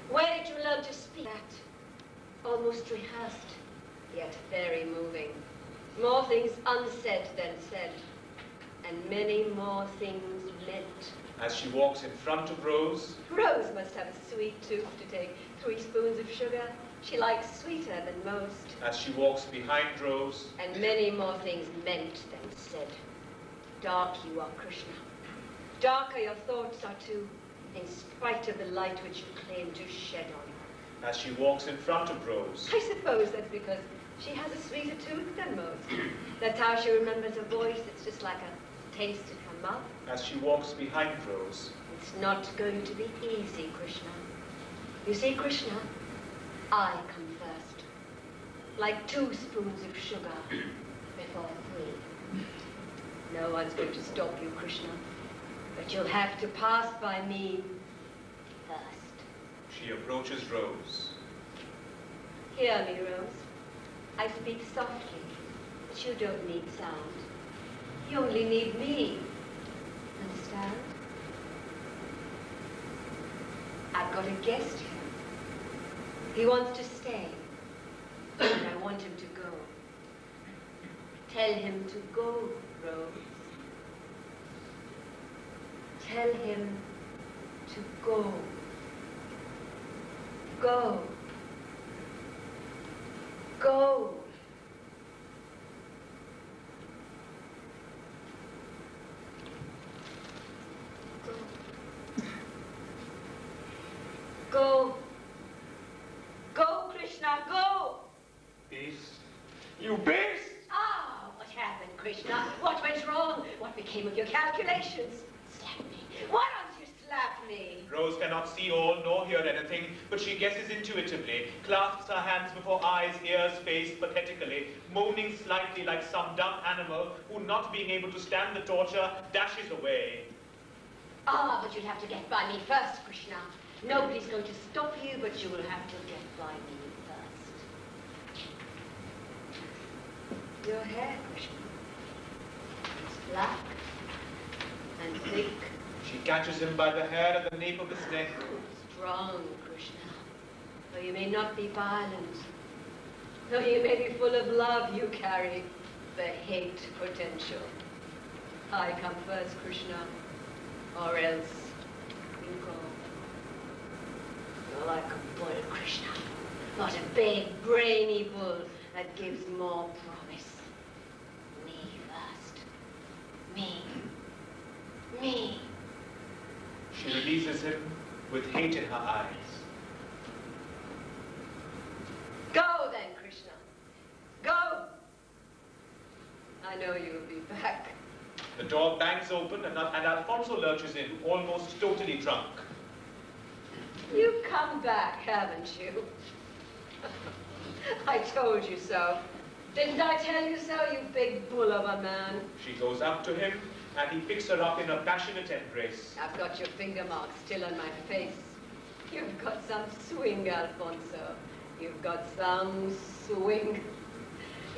Where did you learn to speak that? Almost rehearsed, yet very moving. More things unsaid than said, and many more things meant. As she walks in front of Rose, Rose must have a sweet tooth to take 3 spoons of sugar. She likes sweeter than most. as she walks behind Rose, And many more things meant than said. Dark you are, Krishna. Darker your thoughts are too, in spite of the light which you claim to shed on her. as she walks in front of Rose, I suppose that's because she has a sweeter tooth than most. That's how she remembers her voice. It's just like a taste in her mouth. as she walks behind Rose, It's not going to be easy, Krishna. You see, Krishna, I come first. Like 2 spoons of sugar before 3. No one's going to stop you, Krishna. But you'll have to pass by me first. she approaches Rose. Hear me, Rose. I speak softly, but you don't need sound. You only need me. Understand? I've got a guest here. He wants to stay, and I want him to go. Tell him to go, Rose. Tell him to go. Go. Go. Go. Go, Krishna, go! Beast. You beast! Ah, what happened, Krishna? What went wrong? What became of your calculations? Slap me. Why don't you slap me? Rose cannot see all nor hear anything, but she guesses intuitively, clasps her hands before eyes, ears, face pathetically, moaning slightly like some dumb animal who, not being able to stand the torture, dashes away. Ah, but you'd have to get by me first, Krishna. Nobody's going to stop you, but you will have to get by me first. Your hair, Krishna. It's black and thick. She catches him by the hair at the nape of his neck. Strong, Krishna. Though you may not be violent, though you may be full of love, you carry the hate potential. I come first, Krishna, or else you go. You're like a bull, Krishna. Not a big, brainy bull that gives more promise. Me first. Me. Me. She releases him with hate in her eyes. Go then, Krishna. Go. I know you'll be back. The door bangs open and Alfonso lurches in, almost totally drunk. You've come back, haven't you? I told you so. Didn't I tell you so, you big bull of a man? She goes up to him and he picks her up in a passionate embrace. I've got your finger marks still on my face. You've got some swing, Alfonso. You've got some swing.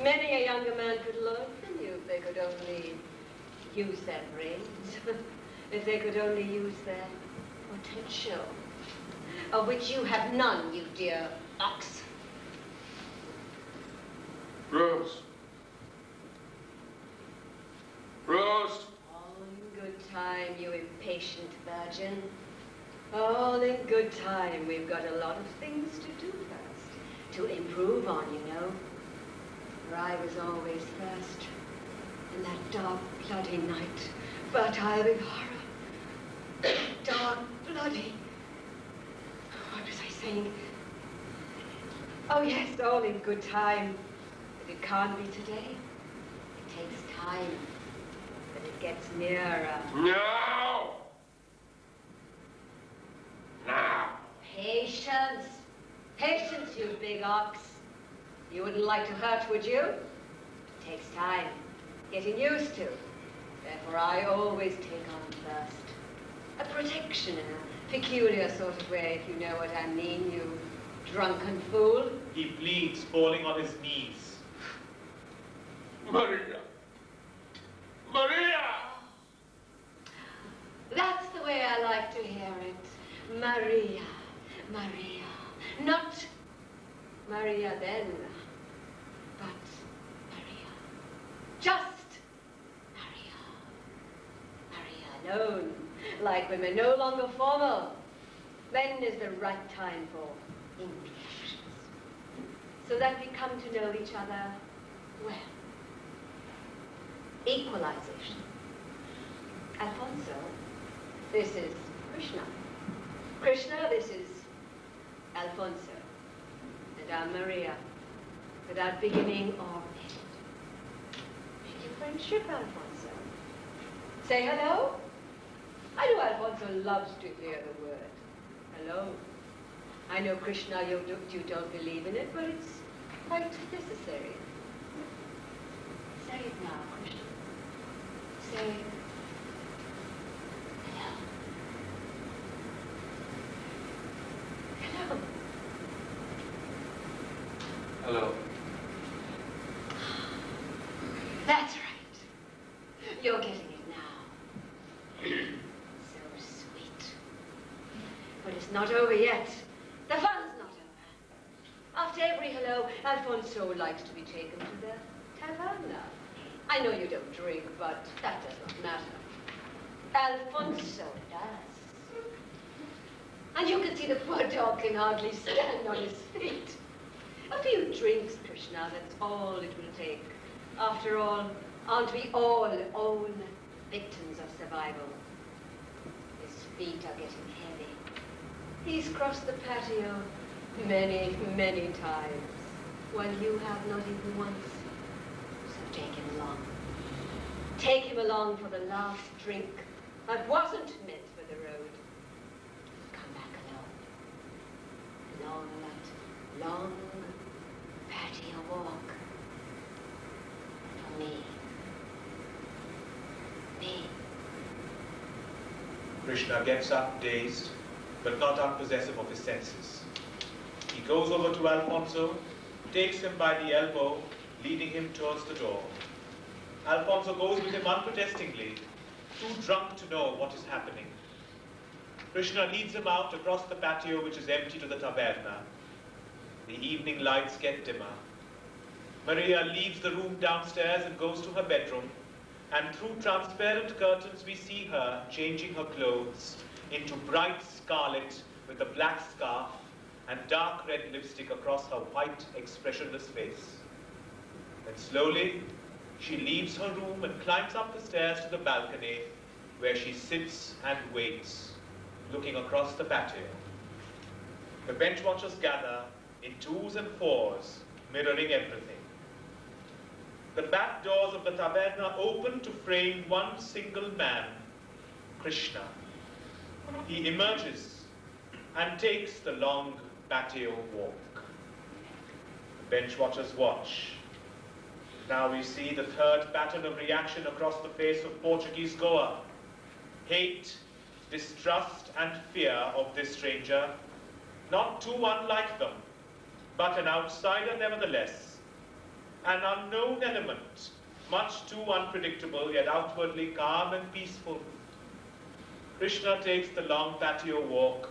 Many a younger man could learn from you if they could only use their brains. If they could only use their potential. Of which you have none, you dear ox. Rose. Rose. All in good time, you impatient virgin. All in good time. We've got a lot of things to do first. To improve on, you know. For I was always first. In that dark, bloody night. Fertile in horror. Dark, bloody. What was I saying? Oh, yes, all in good time. But it can't be today. It takes time. But it gets nearer. Now! Now! Patience. Patience, you big ox. You wouldn't like to hurt, would you? It takes time, getting used to. Therefore, I always take on first. A protection in a peculiar sort of way, if you know what I mean, you drunken fool. He pleads, falling on his knees. Maria! Maria! That's the way I like to hear it. Maria, Maria. Not Maria then, but Maria. Just Maria. Maria alone. Like women, no longer formal. Then is the right time for introductions. So that we come to know each other well. Equalization. Alfonso, this is Krishna. Krishna, this is Alfonso. And I'm Maria, without beginning or end. She's a friendship, Alfonso. Say hello. I know Alfonso loves to hear the word hello. I know, Krishna, you don't believe in it, but it's quite necessary. Say it now, Krishna. Say hello. Hello. Hello. That's right. You're getting it now. So sweet. But it's not over yet. The fun's not over. After every hello, Alfonso likes to be taken to the taverna. I know you don't drink, but that does not matter. Alfonso does. And you can see the poor dog can hardly stand on his feet. A few drinks, Krishna, that's all it will take. After all, aren't we all own victims of survival? His feet are getting heavy. He's crossed the patio many, many times, while you have not even once. So take him along. Take him along for the last drink that wasn't meant for the road. Come back alone. Along that long patio walk. For me. Me. Krishna gets up, dazed, but not unpossessive of his senses. He goes over to Alfonso, takes him by the elbow, leading him towards the door. Alfonso goes with him unprotestingly, too drunk to know what is happening. Krishna leads him out across the patio, which is empty, to the taverna. The evening lights get dimmer. Maria leaves the room downstairs and goes to her bedroom, and through transparent curtains we see her changing her clothes into bright scarlet with a black scarf and dark red lipstick across her white, expressionless face. Then slowly, she leaves her room and climbs up the stairs to the balcony, where she sits and waits, looking across the patio. The bench watchers gather in twos and fours, mirroring everything. The back doors of the taverna open to frame one single man, Krishna. He emerges and takes the long patio walk. The bench watchers watch. Now we see the third pattern of reaction across the face of Portuguese Goa. Hate, distrust, and fear of this stranger, not too unlike them, but an outsider nevertheless, an unknown element, much too unpredictable, yet outwardly calm and peaceful. Krishna takes the long patio walk,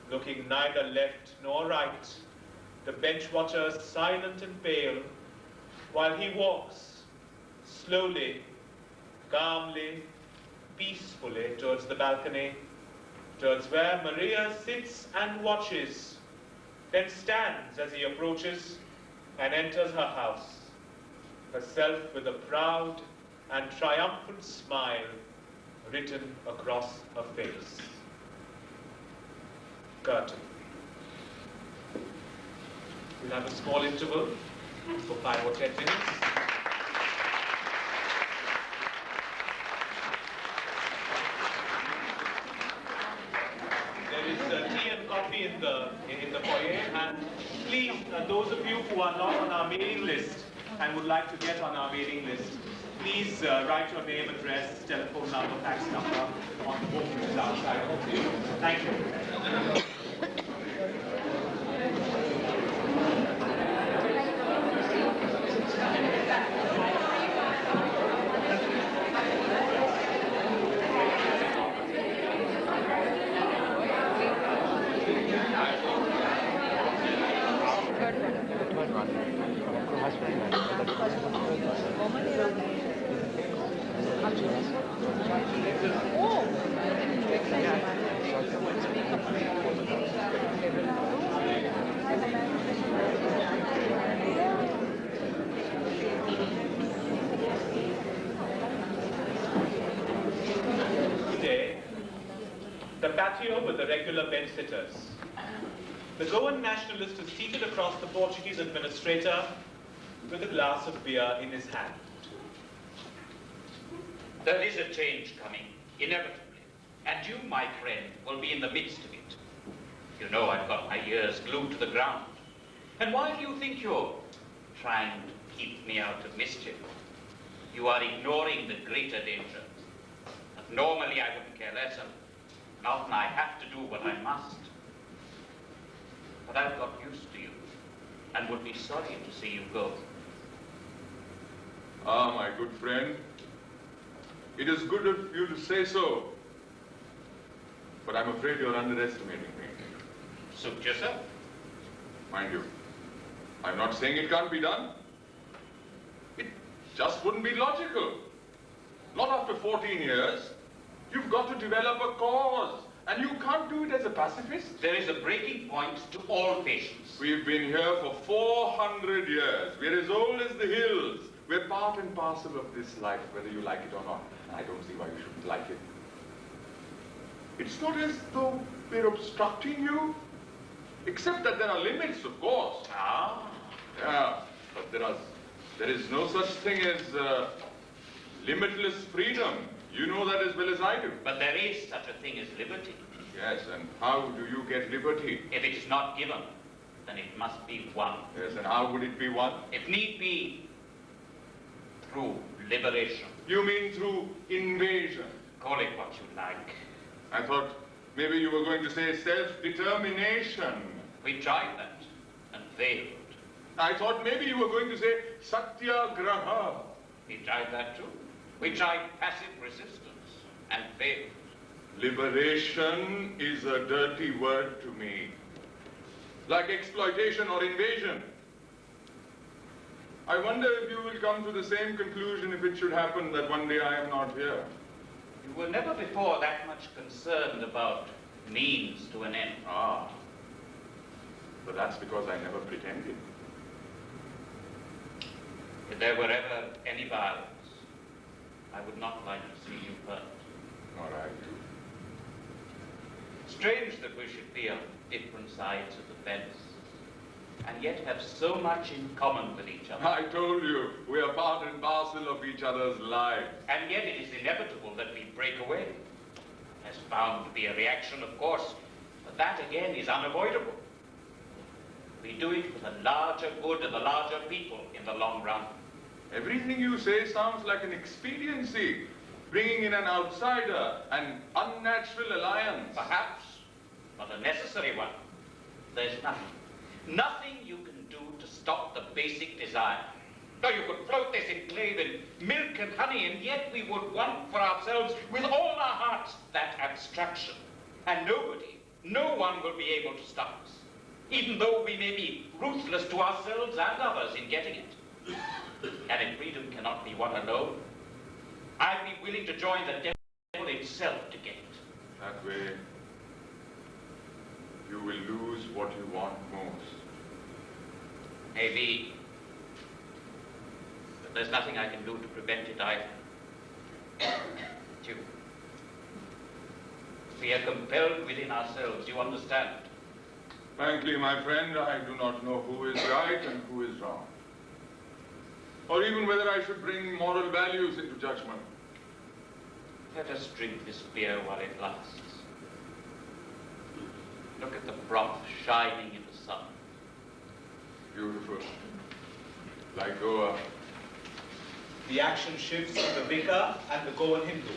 looking neither left nor right, the bench watchers silent and pale, while he walks slowly, calmly, peacefully towards the balcony, towards where Maria sits and watches, then stands as he approaches and enters her house, herself with a proud and triumphant smile written across her face. Curtain. We'll have a small interval for 5 or 10 minutes. There is tea and coffee in the foyer, and Please, those of you who are not on our mailing list and would like to get on our mailing list, please write your name, address, telephone number, fax number on the booklet outside. Thank you. The patio with the regular bed-sitters. The Goan Nationalist is seated across the Portuguese administrator with a glass of beer in his hand. There is a change coming, inevitably, and you, my friend, will be in the midst of it. You know I've got my ears glued to the ground. And why do you think you're trying to keep me out of mischief? You are ignoring the greater danger. Normally I wouldn't care less, and often I have to do what I must. But I've got used to you, and would be sorry to see you go. Ah, my good friend. It is good of you to say so. But I'm afraid you're underestimating me. Suit yourself. Mind you, I'm not saying it can't be done. It just wouldn't be logical. Not after 14 years. You've got to develop a cause. And you can't do it as a pacifist. There is a breaking point to all patience. We've been here for 400 years. We're as old as the hills. We're part and parcel of this life, whether you like it or not. I don't see why you shouldn't like it. It's not as though we're obstructing you. Except that there are limits, of course. Ah. Yeah, but there is no such thing as limitless freedom. You know that as well as I do. But there is such a thing as liberty. Yes, and how do you get liberty? If it is not given, then it must be won. Yes, and how would it be won? If need be, through liberation. You mean through invasion? Call it what you like. I thought maybe you were going to say self-determination. We tried that and failed. I thought maybe you were going to say satyagraha. We tried that too. We tried passive resistance and failed. Liberation is a dirty word to me. Like exploitation or invasion. I wonder if you will come to the same conclusion if it should happen that one day I am not here. You were never before that much concerned about means to an end. Ah. But that's because I never pretended. If there were ever any violence, I would not like to see you hurt. All right. Strange that we should be on different sides of the fence, and yet have so much in common with each other. I told you, we are part and parcel of each other's lives. And yet it is inevitable that we break away. There's bound to be a reaction, of course, but that again is unavoidable. We do it for the larger good of the larger people in the long run. Everything you say sounds like an expediency, bringing in an outsider, an unnatural alliance. Perhaps, but a necessary one. There's nothing you can do to stop the basic desire. Now you could float this enclave in milk and honey, and yet we would want for ourselves with all our hearts that abstraction. And no one will be able to stop us, even though we may be ruthless to ourselves and others in getting it. And if freedom cannot be won alone, I'd be willing to join the devil himself to get it. That way, you will lose what you want most. Maybe. But there's nothing I can do to prevent it either. You. We are compelled within ourselves, you understand? Frankly, my friend, I do not know who is right and who is wrong. Or even whether I should bring moral values into judgment. Let us drink this beer while it lasts. Look at the broth shining in the sun. beautiful. Like Goa. The action shifts to the Vicar and the Goan Hindu.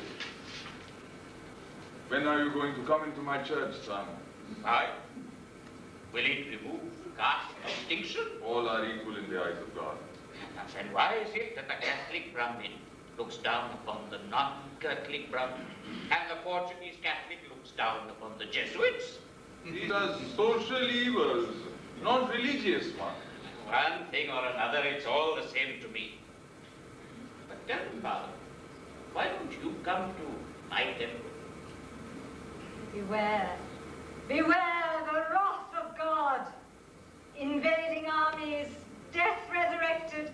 When are you going to come into my church, son? I? Will it remove caste distinction? All are equal in the eyes of God. Then why is it that the Catholic Brahmin looks down upon the non-Catholic Brahmin, and the Portuguese Catholic looks down upon the Jesuits? These are social evils, not religious ones. One thing or another, it's all the same to me. But tell me, Father, why don't you come to my temple? Beware. Beware the wrath of God. Invading armies, death resurrected,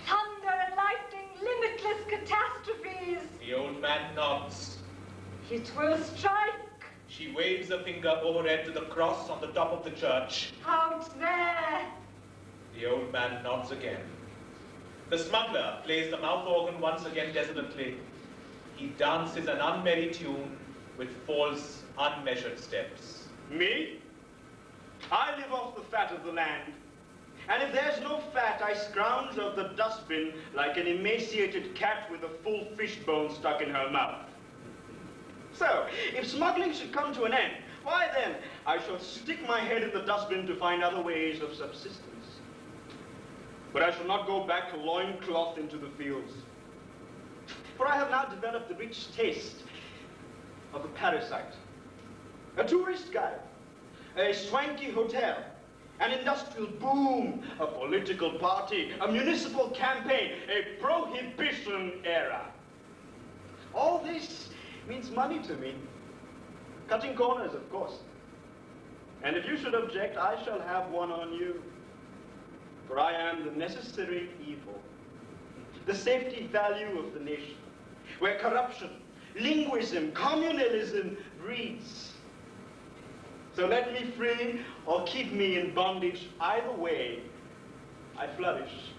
thunder and lightning, limitless catastrophes. The old man nods. It will strike. She waves a finger overhead to the cross on the top of the church. Out there. The old man nods again. The smuggler plays the mouth organ once again desolately. He dances an unmerry tune with false, unmeasured steps. Me? I live off the fat of the land. And if there's no fat, I scrounge of the dustbin like an emaciated cat with a full fishbone stuck in her mouth. So, if smuggling should come to an end, why then, I shall stick my head in the dustbin to find other ways of subsistence. But I shall not go back to loincloth into the fields. For I have now developed the rich taste of a parasite. A tourist guide, a swanky hotel, an industrial boom, a political party, a municipal campaign, a prohibition era. All this means money to me. Cutting corners, of course. And if you should object, I shall have one on you. For I am the necessary evil, the safety value of the nation, where corruption, linguism, communalism breeds. So let me free or keep me in bondage. Either way, I flourish.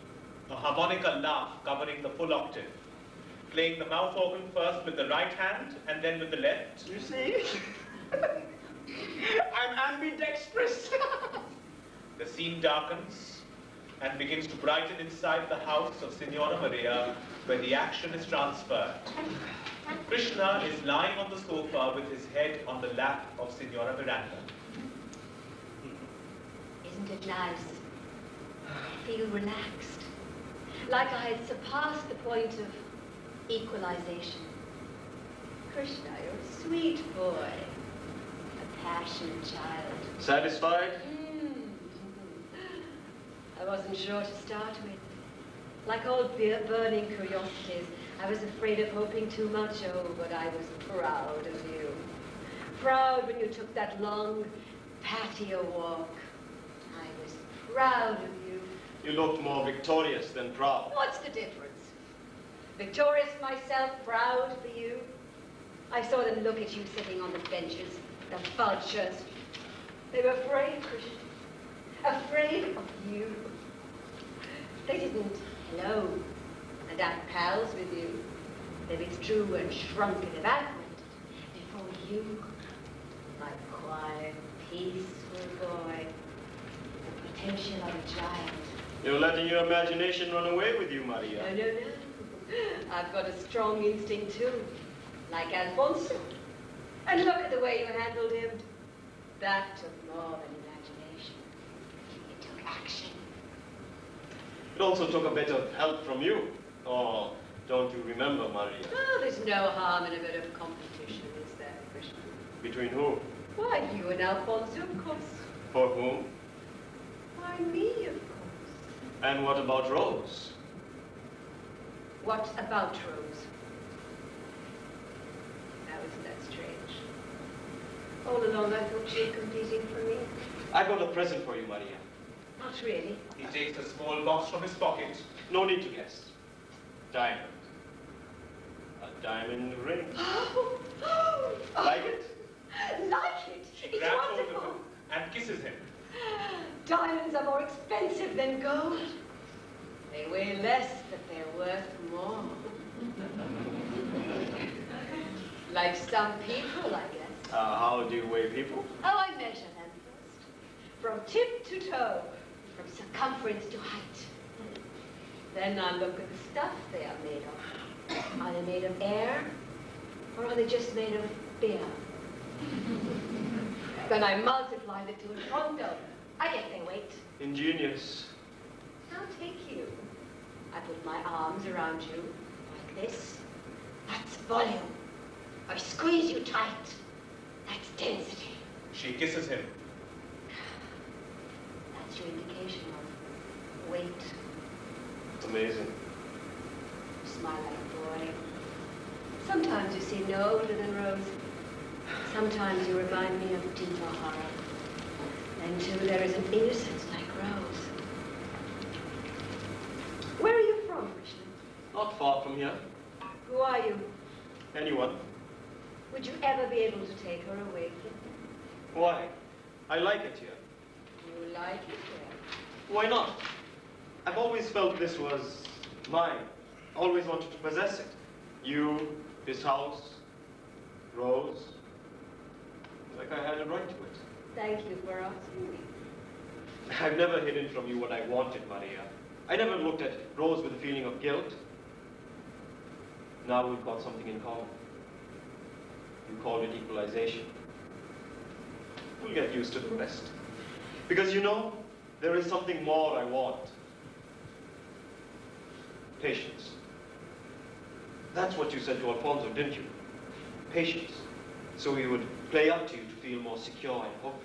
A harmonica laugh covering the full octave. Playing the mouth organ first with the right hand and then with the left. You see? I'm ambidextrous. The scene darkens and begins to brighten inside the house of Signora Maria, where the action is transferred. Krishna is lying on the sofa with his head on the lap of Signora Miranda. Isn't it nice? I feel relaxed. Like I had surpassed the point of equalization. Krishna, you're a sweet boy. A passionate child. Satisfied? I wasn't sure to start with. Like all burning curiosities, I was afraid of hoping too much. Oh, but I was proud of you. Proud when you took that long patio walk. I was proud of you. You looked more victorious than proud. What's the difference? Victorious myself, proud for you. I saw them look at you sitting on the benches, the vultures. They were afraid, Krishna. Afraid of you. They didn't hello and act pals with you. They withdrew and shrunk in the backward. Before you, my quiet, peaceful boy, the potential of a child. You're letting your imagination run away with you, Maria. No. I've got a strong instinct too, like Alfonso. And look at the way you handled him. That took more than imagination. It took action. It also took a bit of help from you. Oh, don't you remember, Maria? Oh, there's no harm in a bit of competition, is there, Krishna? Between who? Why, you and Alfonso, of course. For whom? Why, me, of course. And what about Rose? What about Rose? Now, isn't that strange? All along I thought she was competing for me. I got a present for you, Maria. Not really. He takes a small box from his pocket. No need to guess. Diamond. A diamond ring. Like it? Like it? She It's grabs hold of wonderful. him and kisses him. Diamonds are more expensive than gold. They weigh less, but they're worth more. Like some people, I guess. How do you weigh people? Oh, I measure them first. From tip to toe. From circumference to height. Then I look at the stuff they are made of. Are they made of air, or are they just made of beer? Then I multiply the two in pronto. I get their weight. Ingenious. I'll take you. I put my arms around you, like this. That's volume. I squeeze you tight. That's density. She kisses him. That's your indication of weight. Amazing. You smile like a boy. Sometimes you seem no older than Rose. Sometimes you remind me of deeper horror. Then too there is an innocence like Rose. Where are you from, Krishna? Not far from here. Who are you? Anyone? Would you ever be able to take her away from me? Why? I like it here. You like it here? Why not? I've always felt this was mine. Always wanted to possess it. You, this house, Rose. Like I had a right to it. Thank you for asking me. I've never hidden from you what I wanted, Maria. I never looked at Rose with a feeling of guilt. Now we've got something in common. You call it equalization. We'll get used to the rest. Because you know, there is something more I want. Patience. That's what you said to Alfonso, didn't you? Patience. So he would play up to you to feel more secure and hopeful.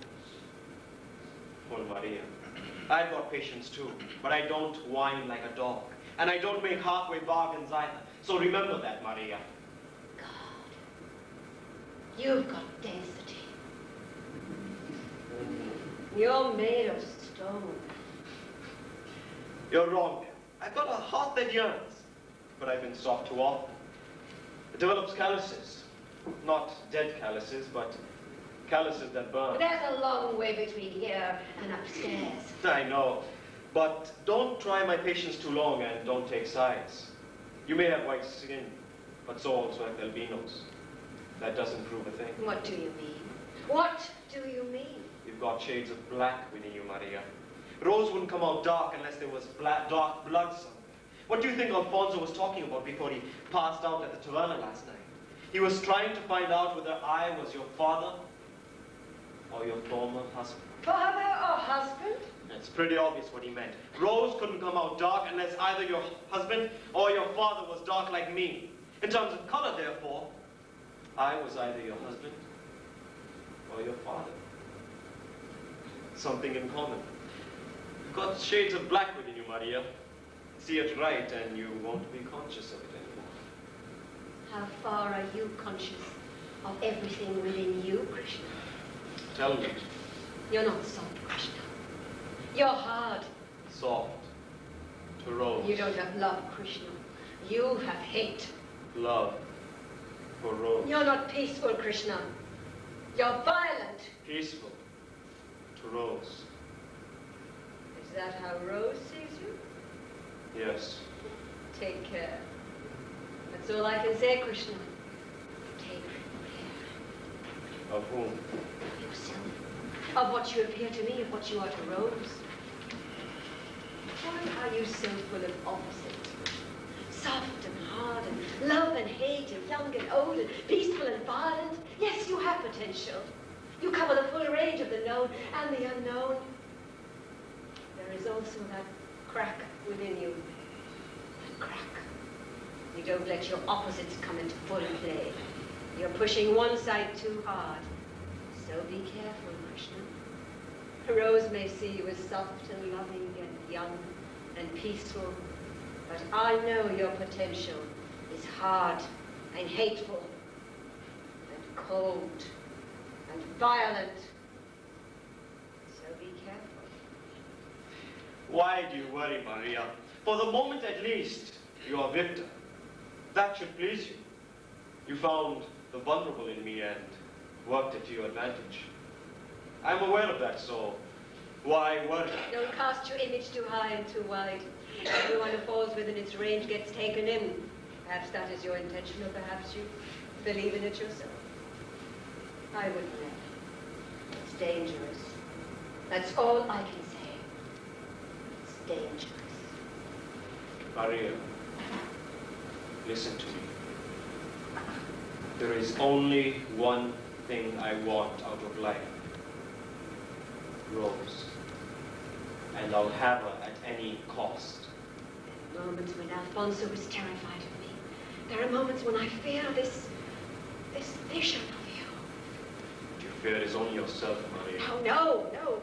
Well, Maria, I've got patience too, but I don't whine like a dog. And I don't make halfway bargains either. So remember that, Maria. God, you've got density. You're made of stone. You're wrong there. I've got a heart that yearns, but I've been soft too often. It develops calluses. Not dead calluses, but calluses that burn. There's a long way between here and upstairs. I know, but don't try my patience too long and don't take sides. You may have white skin, but so also have albinos. That doesn't prove a thing. What do you mean? What do you mean? You've got shades of black within you, Maria. Rose wouldn't come out dark unless there was dark blood somewhere. What do you think Alfonso was talking about before he passed out at the taverna last night? He was trying to find out whether I was your father or your former husband. Father or husband? It's pretty obvious what he meant. Rose couldn't come out dark unless either your husband or your father was dark like me. In terms of color, therefore, I was either your husband or your father. Something in common. You've got shades of black within you, Maria. See it right and you won't be conscious of it anymore. How far are you conscious of everything within you, Krishna? Tell me. You're not soft, Krishna. You're hard. Soft. To Rose. You don't have love, Krishna. You have hate. Love. For Rose. You're not peaceful, Krishna. You're violent. Peaceful. To Rose. Is that how Rose sees you? Yes. Take care. That's all I can say, Krishna. Take care. Of whom? Of yourself. Of what you appear to me, of what you are to Rose. Why are you so full of opposites? Soft and hard, and love and hate, and young and old, and peaceful and violent. Yes, you have potential. You cover the full range of the known and the unknown. There is also that crack within you. That crack. You don't let your opposites come into full play. You're pushing one side too hard. So be careful, Krishna. Rose may see you as soft and loving and young and peaceful, but I know your potential is hard and hateful and cold and violent. So be careful. Why do you worry, Maria? For the moment at least, you are victor. That should please you. You found the vulnerable in me and worked it to your advantage. I'm aware of that, so why worry? Don't cast your image too high and too wide. Everyone who falls within its range gets taken in. Perhaps that is your intention, or perhaps you believe in it yourself. I wouldn't let it. It's dangerous. That's all I can say. dangerous. Maria, listen to me. There is only one thing I want out of life. Rose. And I'll have her at any cost. There are moments when Alfonso is terrified of me. There are moments when I fear this vision of you. Your fear is only yourself, Maria. Oh, no.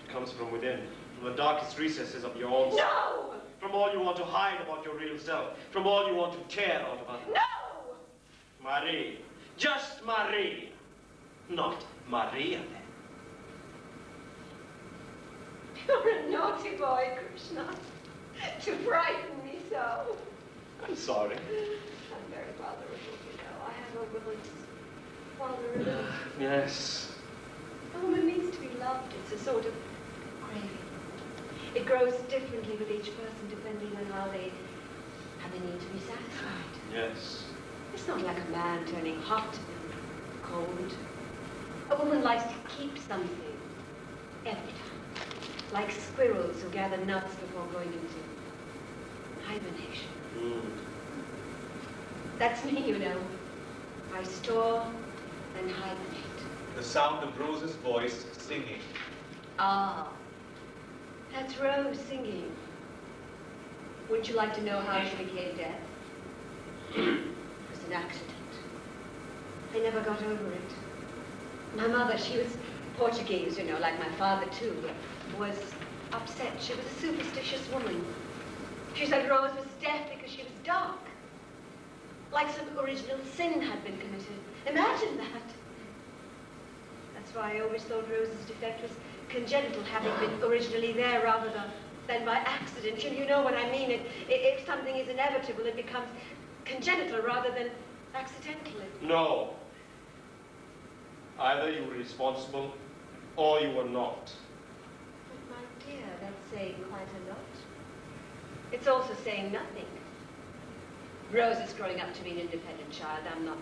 It comes from within, from the darkest recesses of your own soul. No! From all you want to hide about your real self. From all you want to tear out of others. No! Marie. Just Marie. Not Maria, then. You're a naughty boy, Krishna. To frighten me so. I'm sorry. I'm very vulnerable, you know. I have a woman's vulnerability. Yes. A woman needs to be loved. It's a sort of craving. It grows differently with each person depending on how they need to be satisfied. Yes. It's not like a man turning hot and cold. A woman likes to keep something every time. Like squirrels who gather nuts before going into hibernation. That's me, you know. I store and hibernate. The sound of Rose's voice singing. Ah, that's Rose singing. Wouldn't you like to know how she became deaf? It was an accident. I never got over it. My mother, she was Portuguese, you know, like my father too, was upset. She was a superstitious woman. She said Rose was deaf because she was dark. Like some original sin had been committed. Imagine that. That's why I always thought Rose's defect was congenital, having been originally there rather than by accident. You know what I mean? If something is inevitable, it becomes congenital rather than accidental. No. Either you were responsible or you were not. But my dear, that's saying quite a lot. It's also saying nothing. Rose is growing up to be an independent child. I'm not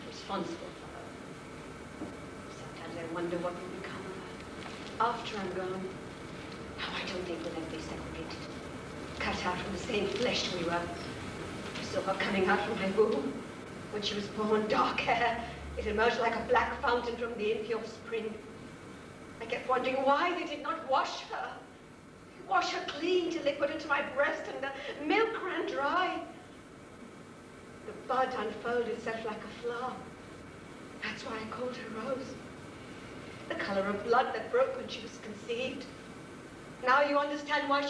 responsible for her. Sometimes I wonder what will become of her after I'm gone. How I don't think we'll ever be segregated. Cut out from the same flesh we were. I saw her coming out from my womb. When she was born, dark hair. It emerged like a black fountain from the impure spring. I kept wondering why they did not wash her. Wash her clean till they put her to my breast and the milk ran dry. The bud unfolded itself like a flower. That's why I called her Rose. The color of blood that broke when she was conceived. Now you understand why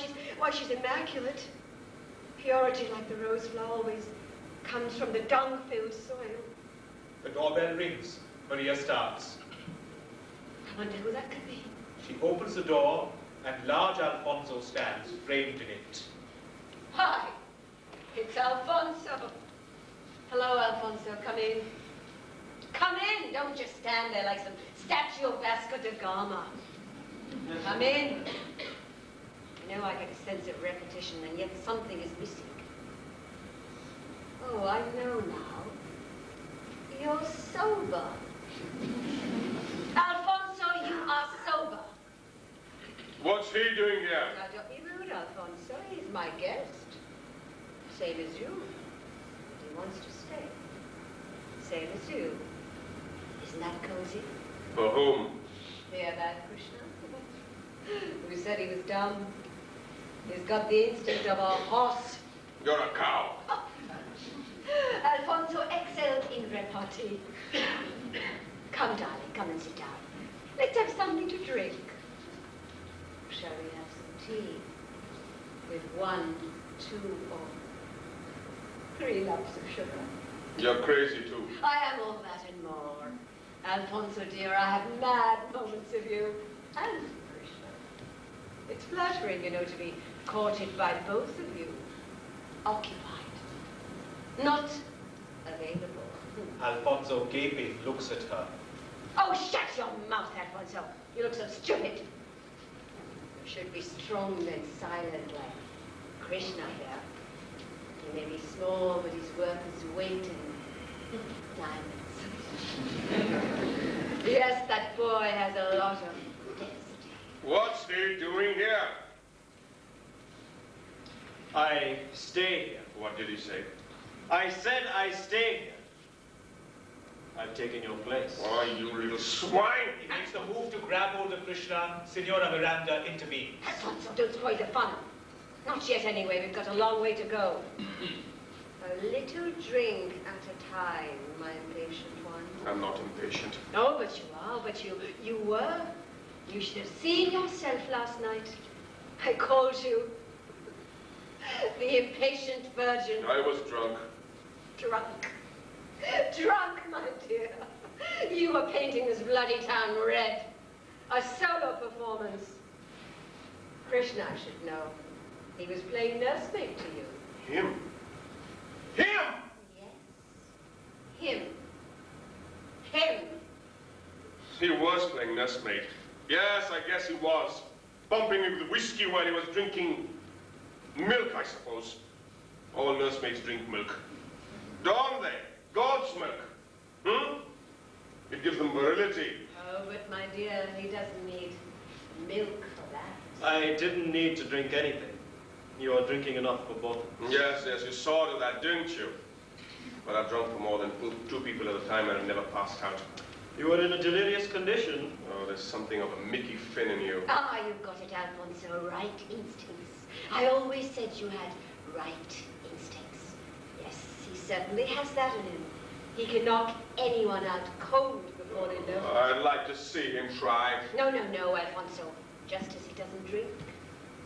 she's immaculate. Purity like the rose flower always comes from the dung-filled soil. The doorbell rings. Maria starts. I wonder who that could be. She opens the door and large Alfonso stands framed in it. Hi, it's Alfonso. Hello, Alfonso. Come in. Come in. Don't just stand there like some statue of Vasco da Gama. Come in. I know I get a sense of repetition, and yet something is missing. Oh, I know now. You're sober. Alfonso, you are sober. What's he doing here? Now, don't be rude, Alfonso. He's my guest. Same as you. He wants to stay. Same as you. Isn't that cozy? For whom? Hear that, Krishna? Who said he was dumb? He's got the instinct of a horse. You're a cow. Alfonso excelled in repartee. Come, darling, come and sit down. Let's have something to drink. Shall we have some tea? With 1, 2, or 3 lumps of sugar? You're crazy too. I am all that and more. Alfonso, dear, I have mad moments of you. And Krishna. It's flattering, you know, to be courted by both of you. Occupied. Not available. Alfonso, gaping, looks at her. Oh, shut your mouth, Alfonso. You look so stupid. You should be strong and silent like Krishna here. He may be small, but he's worth his weight in diamonds. Yes, that boy has a lot of destiny. What's he doing here? I stay here. What did he say? I said I stay here. I've taken your place. Why, you little swine! He makes the move to grab hold of Krishna. Signora Miranda intervenes. Alfonso, don't spoil the fun. Not yet, anyway. We've got a long way to go. A little drink at a time, my impatient one. I'm not impatient. Oh, but you are. But you were. You should have seen yourself last night. I called you the impatient virgin. I was drunk. Drunk. Drunk, my dear. You were painting this bloody town red. A solo performance. Krishna should know. He was playing nursemaid to you. Him? Him! Yes. Him. Him. He was playing nursemaid. Yes, I guess he was. Bumping me with whiskey while he was drinking milk, I suppose. All nursemaids drink milk. Don't they? Goat's milk. Hmm? It gives them virility. Oh, but my dear, he doesn't need milk for that. I didn't need to drink anything. You are drinking enough for both of us. Yes, you saw to that, didn't you? But I've drunk for more than two people at a time and I've never passed out. You were in a delirious condition. Oh, there's something of a Mickey Finn in you. Ah, you've got it, Alfonso. Right instincts. I always said you had right instincts. Yes, he certainly has that in him. He can knock anyone out cold before they know it. I'd like to see him try. No, Alfonso. Just as he doesn't drink,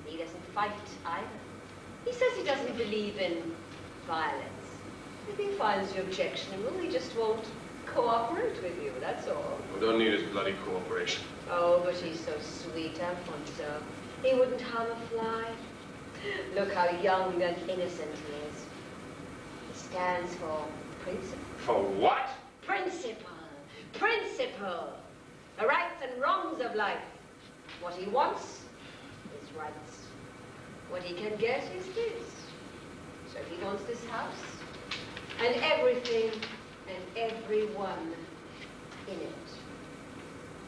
he doesn't fight either. He says he doesn't believe in violence. If he finds you objectionable, he just won't cooperate with you, that's all. I don't need his bloody cooperation. Oh, but he's so sweet, Alfonso. He wouldn't harm a fly. Look how young and innocent he is. He stands for principle. For what? Principle. Principle. The rights and wrongs of life. What he wants is rights. What he can get is his. So he wants this house. And everything and everyone in it.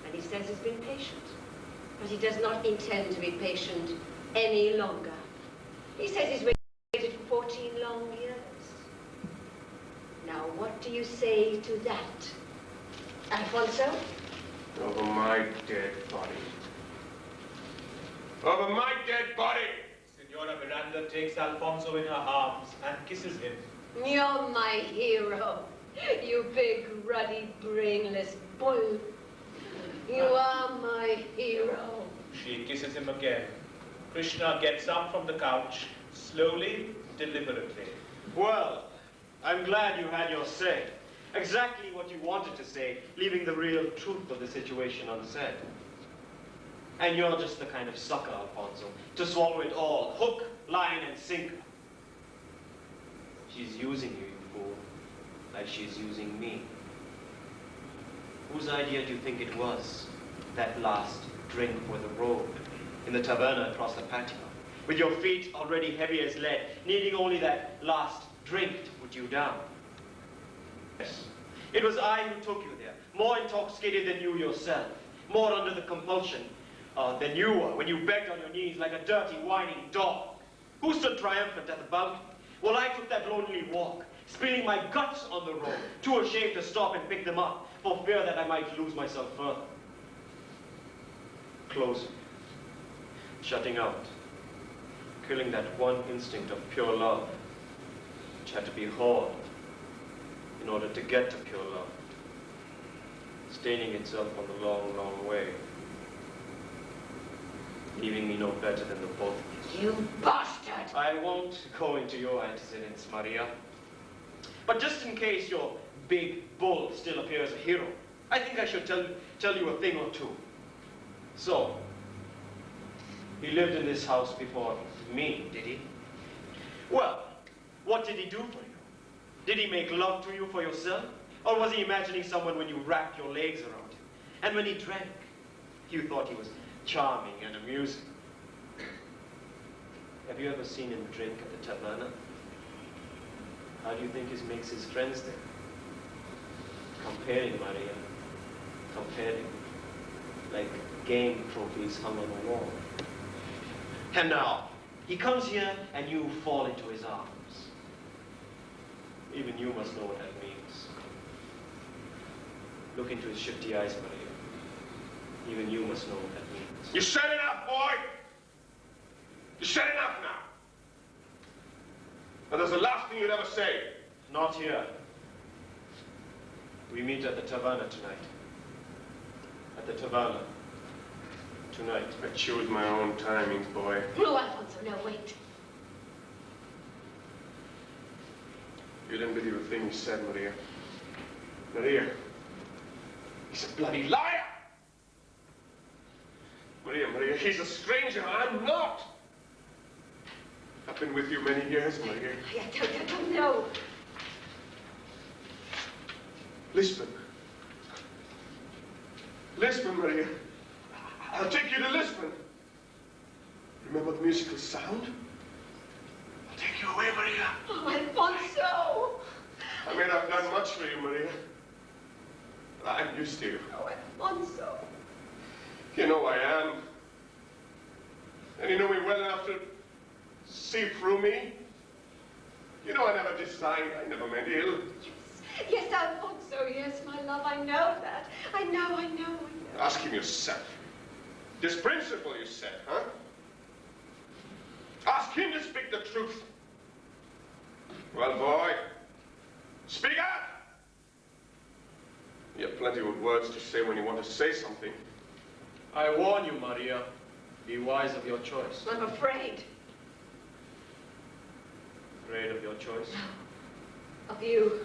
And he says he's been patient. But he does not intend to be patient any longer. He says he's waited for 14 long years. Now, what do you say to that, Alfonso? Over my dead body. Over my dead body! Signora Miranda takes Alfonso in her arms and kisses him. You're my hero, you big, ruddy, brainless bull. You are my hero. She kisses him again. Krishna gets up from the couch, slowly, deliberately. Well, I'm glad you had your say. Exactly what you wanted to say, leaving the real truth of the situation unsaid. And you're just the kind of sucker, Alfonso, to swallow it all, hook, line, and sinker. She's using you, you fool, like she's using me. Whose idea do you think it was, that last drink for the road, in the taverna across the patio, with your feet already heavy as lead, needing only that last drink to put you down? Yes, it was I who took you there, more intoxicated than you yourself, more under the compulsion than you were when you begged on your knees like a dirty, whining dog. Who stood triumphant at the balcony? Well, I took that lonely walk, spilling my guts on the road, too ashamed to stop and pick them up, for fear that I might lose myself further. Closing, shutting out, killing that one instinct of pure love, which had to be hoarded in order to get to pure love, staining itself on the long, long way, leaving me no better than the both of you. You bastard! I won't go into your antecedents, Maria. But just in case your big bull still appears a hero, I think I should tell you a thing or two. So, he lived in this house before me, did he? Well, what did he do for you? Did he make love to you for yourself? Or was he imagining someone when you wrapped your legs around him? And when he drank, you thought he was charming and amusing. Have you ever seen him drink at the taverna? How do you think he makes his friends there? Comparing, Maria. Comparing. Like game trophies hung on the wall. And now, He comes here and you fall into his arms. Even you must know what that means. Look into his shifty eyes, Maria. Even you must know what that means. You said enough, boy! You said enough now! And there's the last thing you'd ever say. Not here. We meet at the Taverna tonight. At the Taverna. Tonight. I choose my own timings, boy. No, Alfonso, no, wait. You didn't believe a thing he said, Maria. Maria, he's a bloody liar! Maria, he's a stranger. I'm not. I've been with you many years, Maria. I don't know. Lisbon. Lisbon, Maria. I'll take you to Lisbon. Remember the musical sound? I'll take you away, Maria. Oh, Alfonso! I may not have done much for you, Maria. But I'm used to you. Oh, Alfonso. You know I am. And you know me well enough to see through me. You know I never designed, I never meant ill. Yes, Alfonso, yes, my love, I know that. I know. Ask him yourself. This principle you said, huh? Ask him to speak the truth. Well, boy, speak out! You have plenty of words to say when you want to say something. I warn you, Maria. Be wise of your choice. I'm afraid. Afraid of your choice? Of you.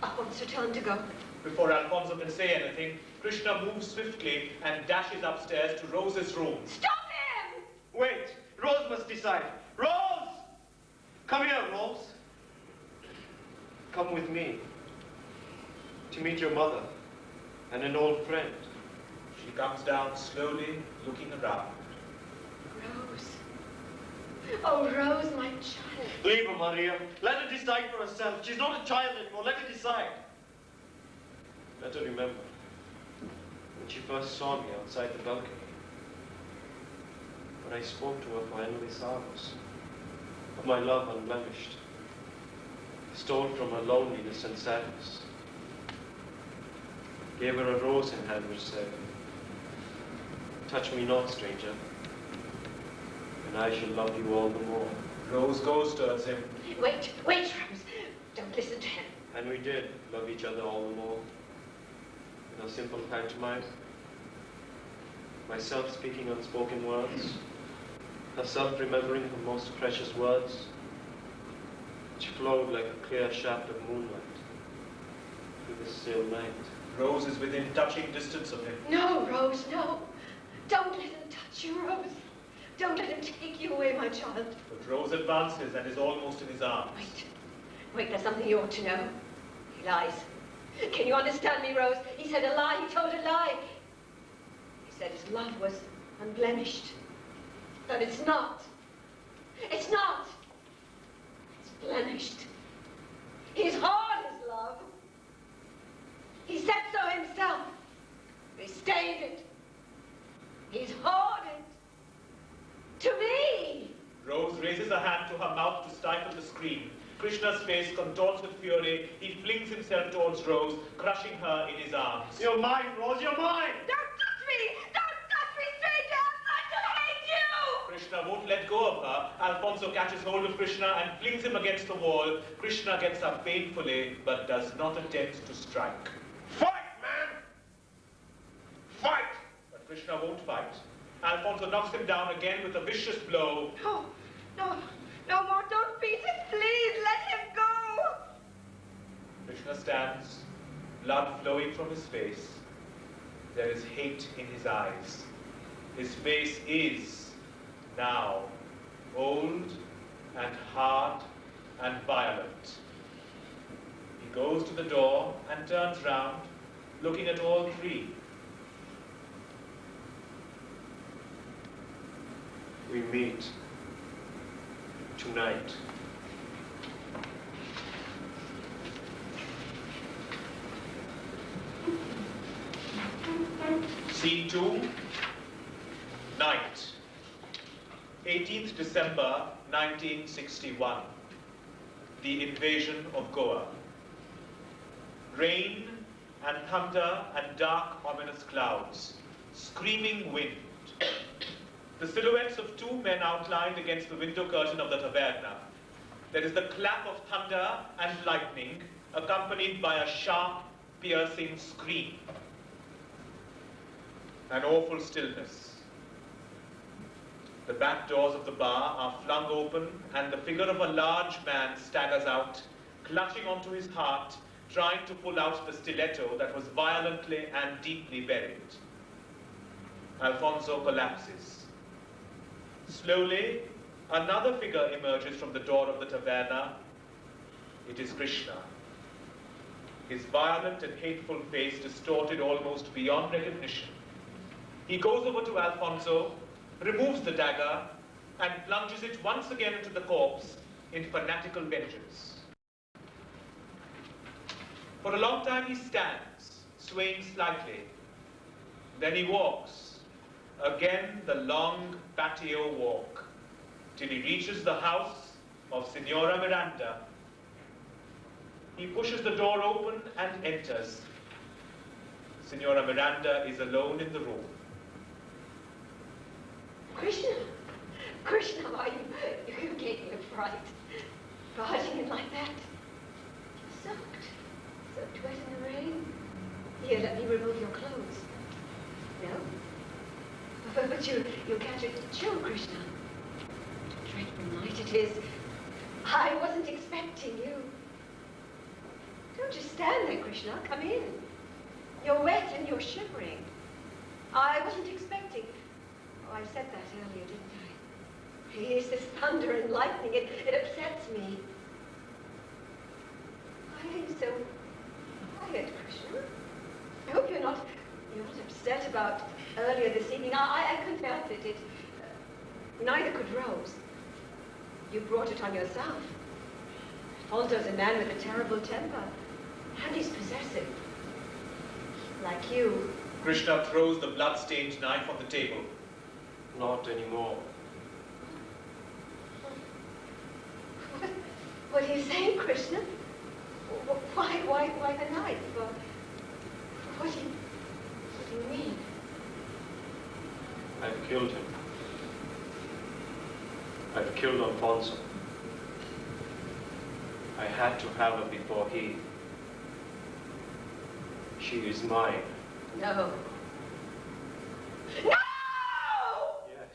Alfonso, tell him to go. Before Alfonso can say anything, Krishna moves swiftly and dashes upstairs to Rose's room. Stop him! Wait! Rose must decide. Rose! Come here, Rose. Come with me to meet your mother and an old friend. She comes down slowly, looking around. Rose. Oh, Rose, my child. Leave her, Maria. Let her decide for herself. She's not a child anymore. Let her decide. Let her remember when she first saw me outside the balcony. When I spoke to her for endless hours. Of my love unblemished. Stole from her loneliness and sadness. Gave her a rose in hand which said, "Touch me not, stranger, and I shall love you all the more." Rose goes towards him. Wait, Rose. Don't listen to him. And we did love each other all the more. In a simple pantomime. Myself speaking unspoken words. Herself remembering her most precious words, which flowed like a clear shaft of moonlight through the still night. Rose is within touching distance of him. No, Rose, no. Don't let him touch you, Rose. Don't let him take you away, my child. But Rose advances and is almost in his arms. Wait, there's something you ought to know. He lies. Can you understand me, Rose? He said a lie. He told a lie. He said his love was unblemished. But it's not. It's not. It's blemished. He's hard, his love. He said so himself. He stained it. He's hard it. To me. Rose raises a hand to her mouth to stifle the scream. Krishna's face contorts with fury. He flings himself towards Rose, crushing her in his arms. You're mine, Rose, you're mine! Don't touch me! Don't touch me, stranger! I shall hate you! Krishna won't let go of her. Alfonso catches hold of Krishna and flings him against the wall. Krishna gets up painfully, but does not attempt to strike. Fight, man! Fight! But Krishna won't fight. Alfonso knocks him down again with a vicious blow. No more, don't beat him, please, let him go! Krishna stands, blood flowing from his face. There is hate in his eyes. His face is, now, old and hard and violent. He goes to the door and turns round, looking at all three. We meet tonight. Scene 2, night. 18th December 1961. The invasion of Goa. Rain and thunder and dark ominous clouds. Screaming wind. The silhouettes of two men outlined against the window curtain of the taverna. There is the clap of thunder and lightning, accompanied by a sharp, piercing scream. An awful stillness. The back doors of the bar are flung open, and the figure of a large man staggers out, clutching onto his heart, trying to pull out the stiletto that was violently and deeply buried. Alfonso collapses. Slowly, another figure emerges from the door of the taverna. It is Krishna. His violent and hateful face distorted almost beyond recognition. He goes over to Alfonso, removes the dagger, and plunges it once again into the corpse in fanatical vengeance. For a long time he stands, swaying slightly. Then he walks. Again the long patio walk, till he reaches the house of Signora Miranda. He pushes the door open and enters. Signora Miranda is alone in the room. Krishna! Krishna, why you gave me a fright. Barging in like that. Soaked. Soaked wet in the rain. Here, let me remove your clothes. No? But you'll catch a chill, Krishna. Dreadful night it is. I wasn't expecting you. Don't just stand there, Krishna. Come in. You're wet and you're shivering. I wasn't expecting. Oh, I said that earlier, didn't I? It's this thunder and lightning. It upsets me. Why are you so quiet, Krishna? I hope you're not upset about earlier this evening. I couldn't help it. Neither could Rose. You brought it on yourself. Alfonso's a man with a terrible temper. And he's possessive. Like you. Krishna throws the blood-stained knife on the table. Not anymore. What are you saying, Krishna? Why the knife? What do you mean? I've killed him. I've killed Alfonso. I had to have her before he. She is mine. No. No! Yes.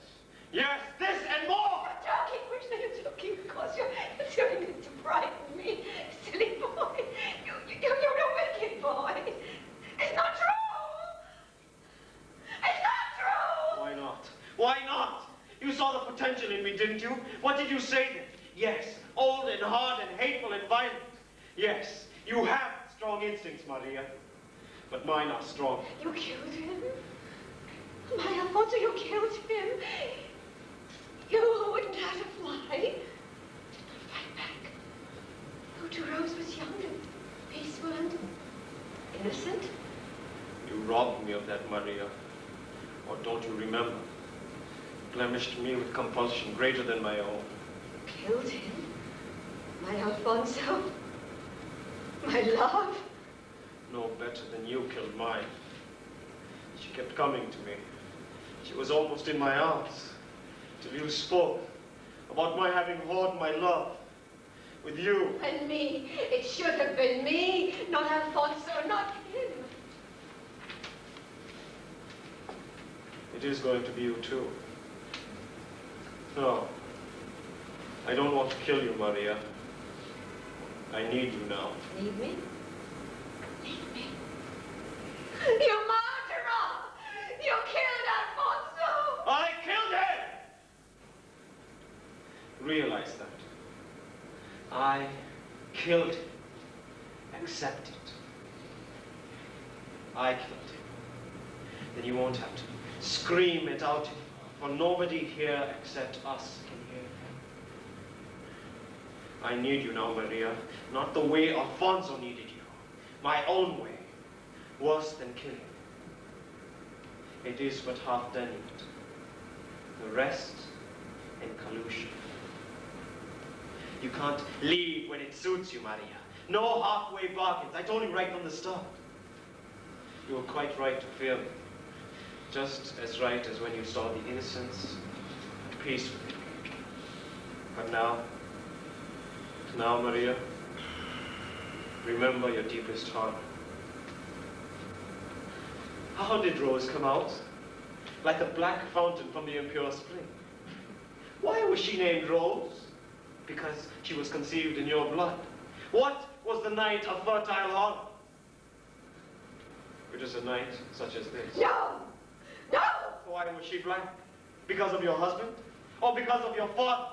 Yes, this and more! You're joking, Krishna. You're joking because you're doing it to frighten me. Silly boy. You're a wicked boy. It's not true! It's not true! Why not? Why not? You saw the potential in me, didn't you? What did you say then? Yes, old and hard and hateful and violent. Yes, you have strong instincts, Maria. But mine are strong. You killed him? My Alfonso, you killed him? You wouldn't hurt a fly? Did not fight back? Who Rose was young and peaceful and innocent? You robbed me of that, Maria. Or don't you remember? Blemished me with compulsion greater than my own. You killed him? My Alfonso? My love? No better than you killed mine. She kept coming to me. She was almost in my arms. Till you spoke about my having hoarded my love with you. And me. It should have been me, not Alfonso, not him. It is going to be you too. No. I don't want to kill you, Maria. I need you now. Need me? Need me? You murderer! You killed Alfonso! I killed him! Realize that. I killed him. Accept it. I killed him. Then you won't have to scream it out, for nobody here except us can hear him. I need you now, Maria. Not the way Alfonso needed you. My own way. Worse than killing. It is but half done yet. The rest You can't leave when it suits you, Maria. No halfway bargains. I told you right from the start. You were quite right to fear me. Just as right as when you saw the innocence and peace with me. But now, Maria, remember your deepest heart. How did Rose come out? Like a black fountain from the impure spring. Why was she named Rose? Because she was conceived in your blood. What was the night of fertile honor? It is a night such as this. No! No! Why was she black? Because of your husband? Or because of your father?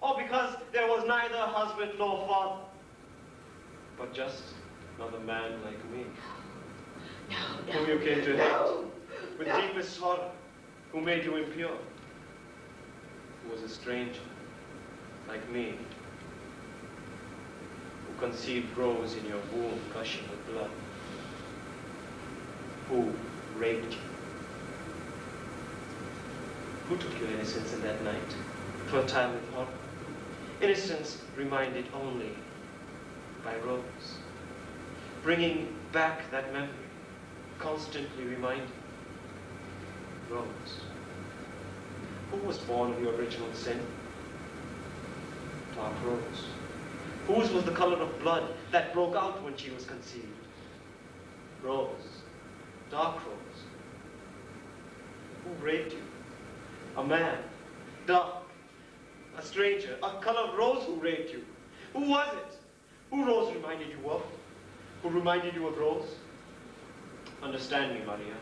Or because there was neither husband nor father? But just another man like me. No. Whom you came to hate with deepest sorrow. Who made you impure? Who was a stranger like me. Who conceived Rose in your womb gushing with blood. Who raped you? Who took your innocence in that night? Fertile with horror. Innocence reminded only by Rose. Bringing back that memory. Constantly reminding. Rose. Who was born of your original sin? Dark Rose. Whose was the color of blood that broke out when she was conceived? Rose. Dark Rose. Who raped you? A man. Dark. A stranger. A colored rose who raped you. Who was it? Who Rose reminded you of? Who reminded you of Rose? Understand me, Maria.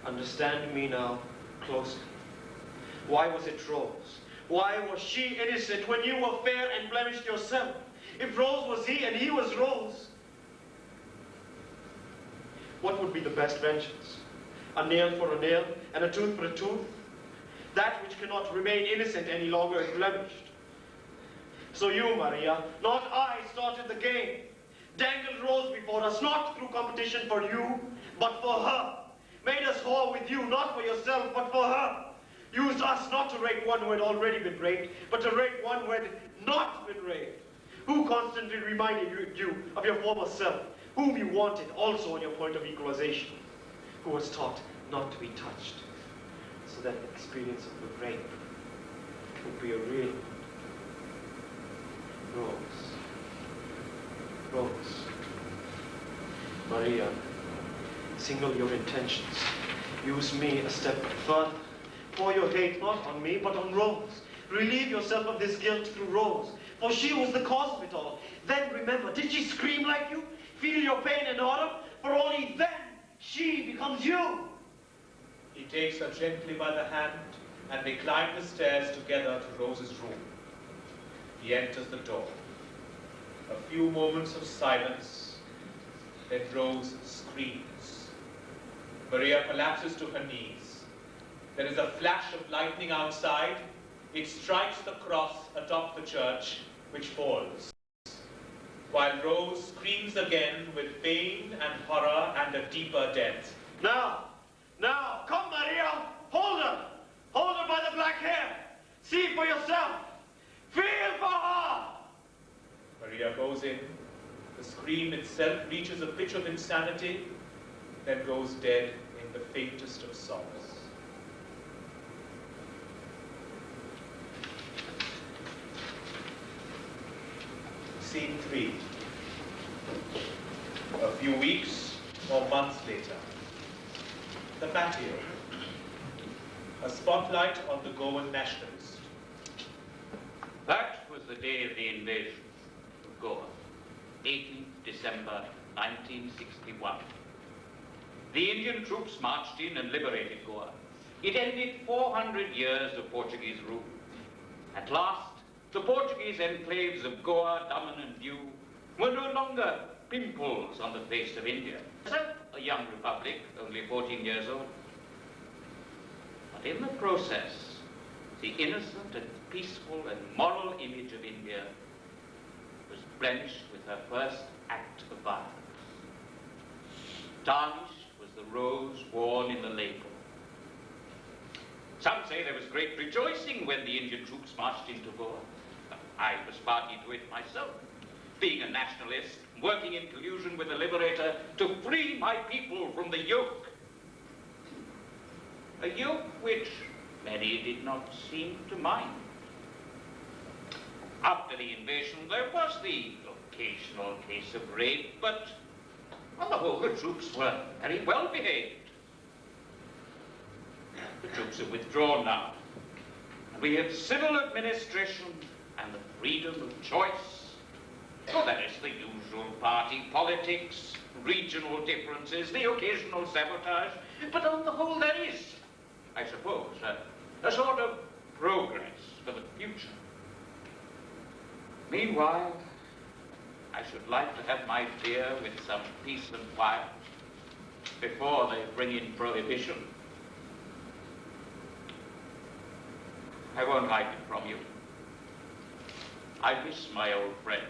Understand me now closely. Why was it Rose? Why was she innocent when you were fair and blemished yourself? If Rose was he and he was Rose, what would be the best vengeance? A nail for a nail and a tooth for a tooth? That which cannot remain innocent any longer is blemished. So you, Maria, not I, started the game. Dangled Rose before us, not through competition for you, but for her. Made us whore with you, not for yourself, but for her. Used us not to rape one who had already been raped, but to rape one who had not been raped. Who constantly reminded you of your former self, whom you wanted also on your point of equalization. Who was taught not to be touched, so that the experience of the rape would be a real one. Rose. Maria, single your intentions. Use me a step further. Pour your hate not on me, but on Rose. Relieve yourself of this guilt through Rose, for she was the cause of it all. Then remember, did she scream like you? Feel your pain and horror? For only then she becomes you. He takes her gently by the hand, and they climb the stairs together to Rose's room. He enters the door. A few moments of silence, then Rose screams. Maria collapses to her knees. There is a flash of lightning outside. It strikes the cross atop the church, which falls. While Rose screams again with pain and horror and a deeper death. Now, come Maria, hold her. Hold her by the black hair. See for yourself. Feel for her. Maria goes in. The scream itself reaches a pitch of insanity, then goes dead in the faintest of sobs. Scene 3. A few weeks or months later. The patio. A spotlight on the Goan Nationalist. That was the day of the invasion of Goa, 18th December 1961. The Indian troops marched in and liberated Goa. It ended 400 years of Portuguese rule. At last, the Portuguese enclaves of Goa, Daman and Diu were no longer pimples on the face of India. A young republic, only 14 years old. But in the process, the innocent and peaceful and moral image of India was blemished with her first act of violence. Tarnished was the rose worn in the label. Some say there was great rejoicing when the Indian troops marched into Goa. I was party to it myself, being a nationalist, working in collusion with the liberator to free my people from the yoke. A yoke which many did not seem to mind. After the invasion, there was the occasional case of rape, but on the whole, the troops were very well behaved. The troops have withdrawn now. We have civil administration and the freedom of choice. Oh, there is the usual party politics, regional differences, the occasional sabotage, but on the whole there is, I suppose, a sort of progress for the future. Meanwhile, I should like to have my beer with some peace and quiet before they bring in prohibition. I won't hide it from you. I miss my old friend.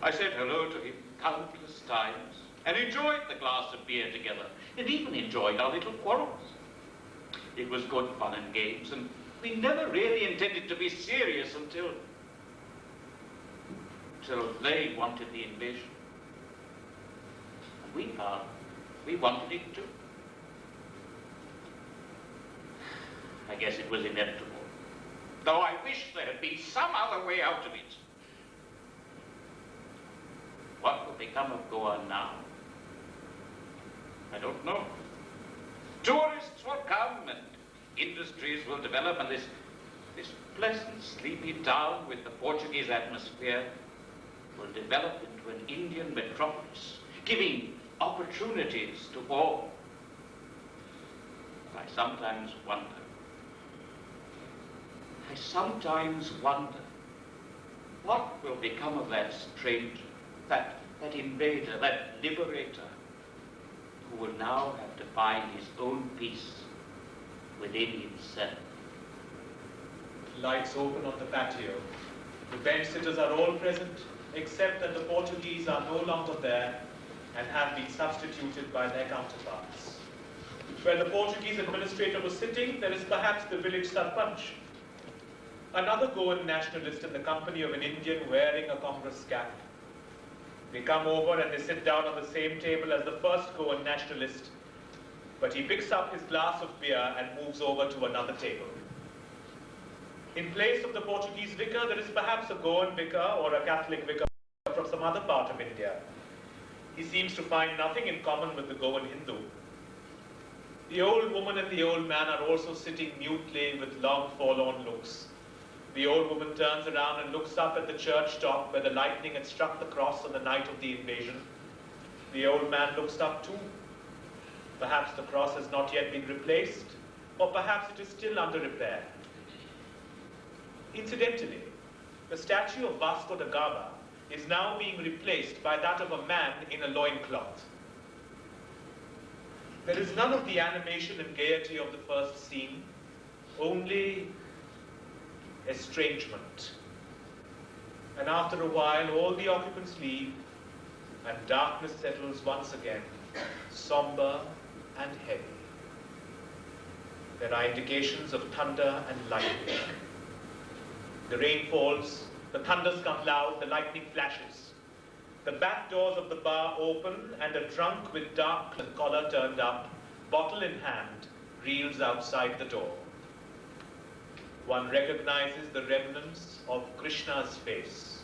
I said hello to him countless times and enjoyed the glass of beer together and even enjoyed our little quarrels. It was good fun and games, and we never really intended to be serious until they wanted the invasion. And we wanted it too. I guess it was inevitable, though I wish there had been some other way out of it. What will become of Goan now? I don't know. Tourists will come and industries will develop, and this pleasant, sleepy town with the Portuguese atmosphere will develop into an Indian metropolis, giving opportunities to all. I sometimes wonder what will become of that stranger, that invader, that liberator, who will now have to find his own peace within himself. Lights open on the patio. The bench sitters are all present, except that the Portuguese are no longer there and have been substituted by their counterparts. Where the Portuguese administrator was sitting, there is perhaps the village sarpanch, another Goan nationalist in the company of an Indian wearing a Congress cap. They come over and they sit down on the same table as the first Goan nationalist, but he picks up his glass of beer and moves over to another table. In place of the Portuguese vicar, there is perhaps a Goan vicar or a Catholic vicar from some other part of India. He seems to find nothing in common with the Goan Hindu. The old woman and the old man are also sitting mutely with long forlorn looks. The old woman turns around and looks up at the church top where the lightning had struck the cross on the night of the invasion. The old man looks up too. Perhaps the cross has not yet been replaced, or perhaps it is still under repair. Incidentally, the statue of Vasco da Gama is now being replaced by that of a man in a loincloth. There is none of the animation and gaiety of the first scene, only estrangement. And after a while, all the occupants leave, and darkness settles once again, somber and heavy. There are indications of thunder and lightning. The rain falls, the thunders come loud, the lightning flashes. The back doors of the bar open, and a drunk with dark collar turned up, bottle in hand, reels outside the door. One recognizes the remnants of Krishna's face.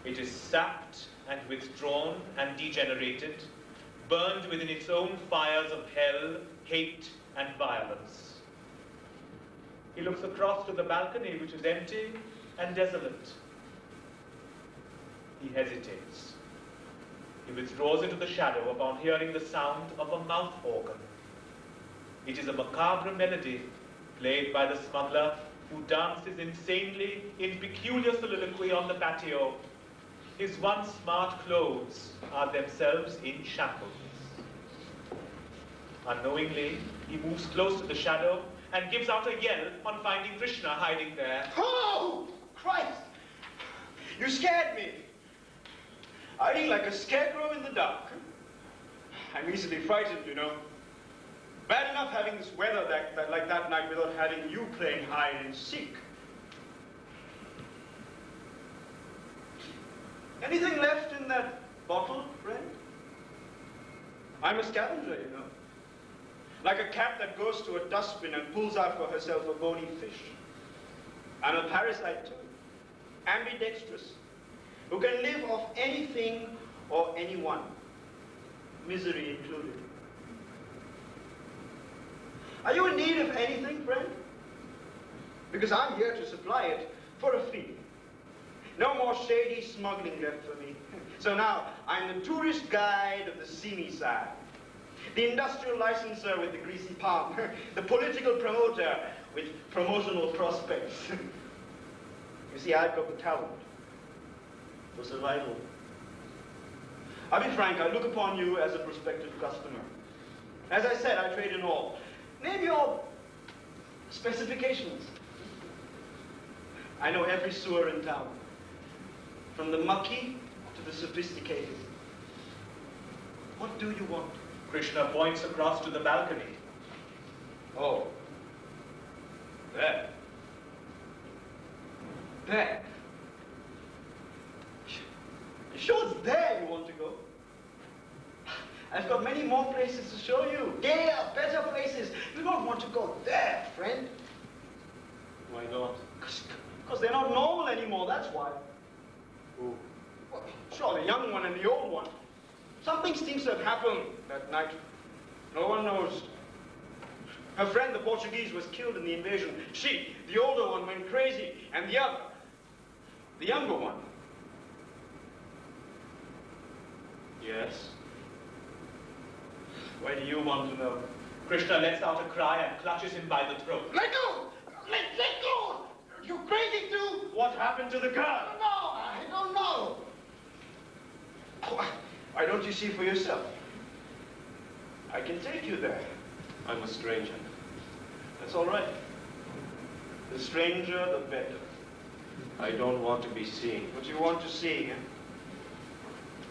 It is sapped and withdrawn and degenerated, burned within its own fires of hell, hate, and violence. He looks across to the balcony, which is empty and desolate. He hesitates. He withdraws into the shadow upon hearing the sound of a mouth organ. It is a macabre melody played by the smuggler, who dances insanely in peculiar soliloquy on the patio. His once smart clothes are themselves in shambles. Unknowingly, he moves close to the shadow and gives out a yell on finding Krishna hiding there. Oh, Christ! You scared me. Hiding like a scarecrow in the dark. I'm easily frightened, you know. Bad enough having this weather like that night without having you playing hide and seek. Anything left in that bottle, friend? I'm a scavenger, you know. Like a cat that goes to a dustbin and pulls out for herself a bony fish. I'm a parasite too, ambidextrous, who can live off anything or anyone, misery included. Are you in need of anything, friend? Because I'm here to supply it for a fee. No more shady smuggling left for me. So now, I'm the tourist guide of the seamy side, the industrial licensor with the greasy palm, the political promoter with promotional prospects. You see, I've got the talent for survival. I'll be frank, I look upon you as a prospective customer. As I said, I trade in all. Name your specifications. I know every sewer in town, from the mucky to the sophisticated. What do you want? Krishna points across to the balcony. Oh. There. There. You sure it's there you want to go? I've got many more places to show you. Gayer, better places. You don't want to go there, friend. Why not? Because they're not normal anymore, that's why. Who? Well, sure, the young one and the old one. Something seems to have happened that night. No one knows. Her friend, the Portuguese, was killed in the invasion. She, the older one, went crazy. And the other, the younger one. Yes. Why do you want to know? Krishna lets out a cry and clutches him by the throat. Let go! Let go! You crazy too? What happened to the girl? I don't know. Why don't you see for yourself? I can take you there. I'm a stranger. That's all right. The stranger, the better. I don't want to be seen. But you want to see, eh?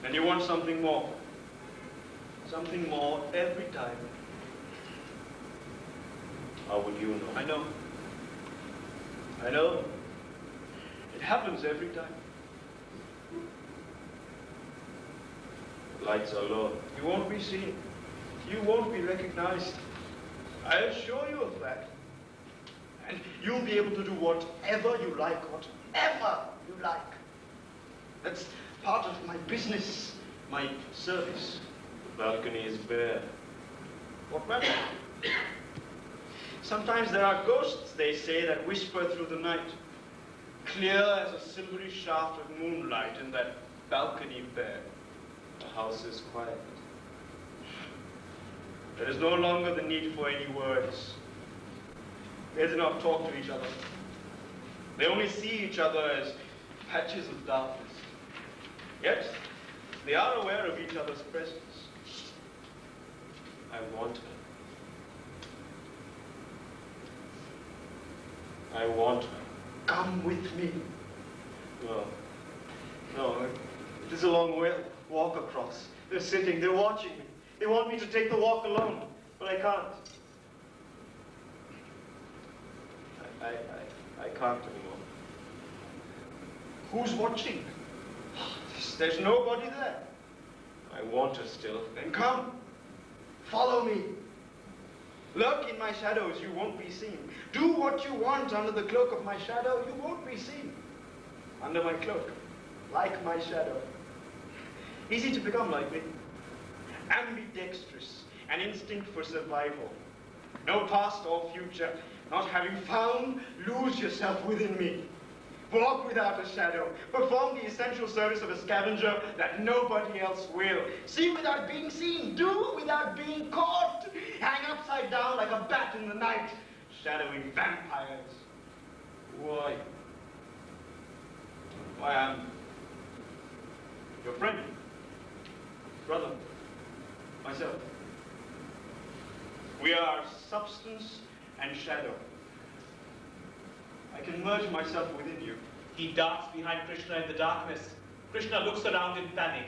And you want something more. Something more every time. How would you know? I know. I know. It happens every time. The lights are low. You won't be seen. You won't be recognized. I assure you of that. And you'll be able to do whatever you like, whatever you like. That's part of my business, my service. The balcony is bare. What matter? Sometimes there are ghosts, they say, that whisper through the night, clear as a silvery shaft of moonlight in that balcony bare. The house is quiet. There is no longer the need for any words. They do not talk to each other. They only see each other as patches of darkness. Yet, they are aware of each other's presence. I want her. I want her. Come with me. No, It is a long walk across. They're sitting, they're watching me. They want me to take the walk alone, but I can't. I can't anymore. Who's watching? There's nobody there. I want her still. Then come. Follow me. Lurk in my shadows, you won't be seen. Do what you want under the cloak of my shadow, you won't be seen. Under my cloak, like my shadow. Easy to become like me. Ambidextrous, an instinct for survival. No past or future. Not having found, lose yourself within me. Walk without a shadow. Perform the essential service of a scavenger that nobody else will. See without being seen. Do without being caught. Hang upside down like a bat in the night, shadowing vampires. Why? Why, I'm your friend, brother, myself. We are substance and shadow. I can merge myself within you. He darts behind Krishna in the darkness. Krishna looks around in panic.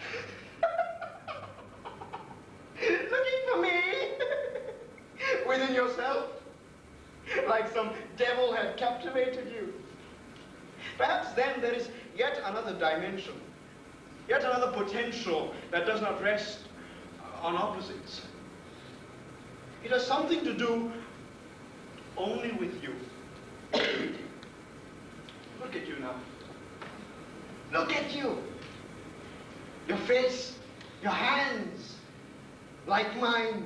Looking for me? Within yourself? Like some devil had captivated you. Perhaps then there is yet another dimension. Yet another potential that does not rest on opposites. It has something to do only with you. Look at you now. Look at you. Your face, your hands, like mine.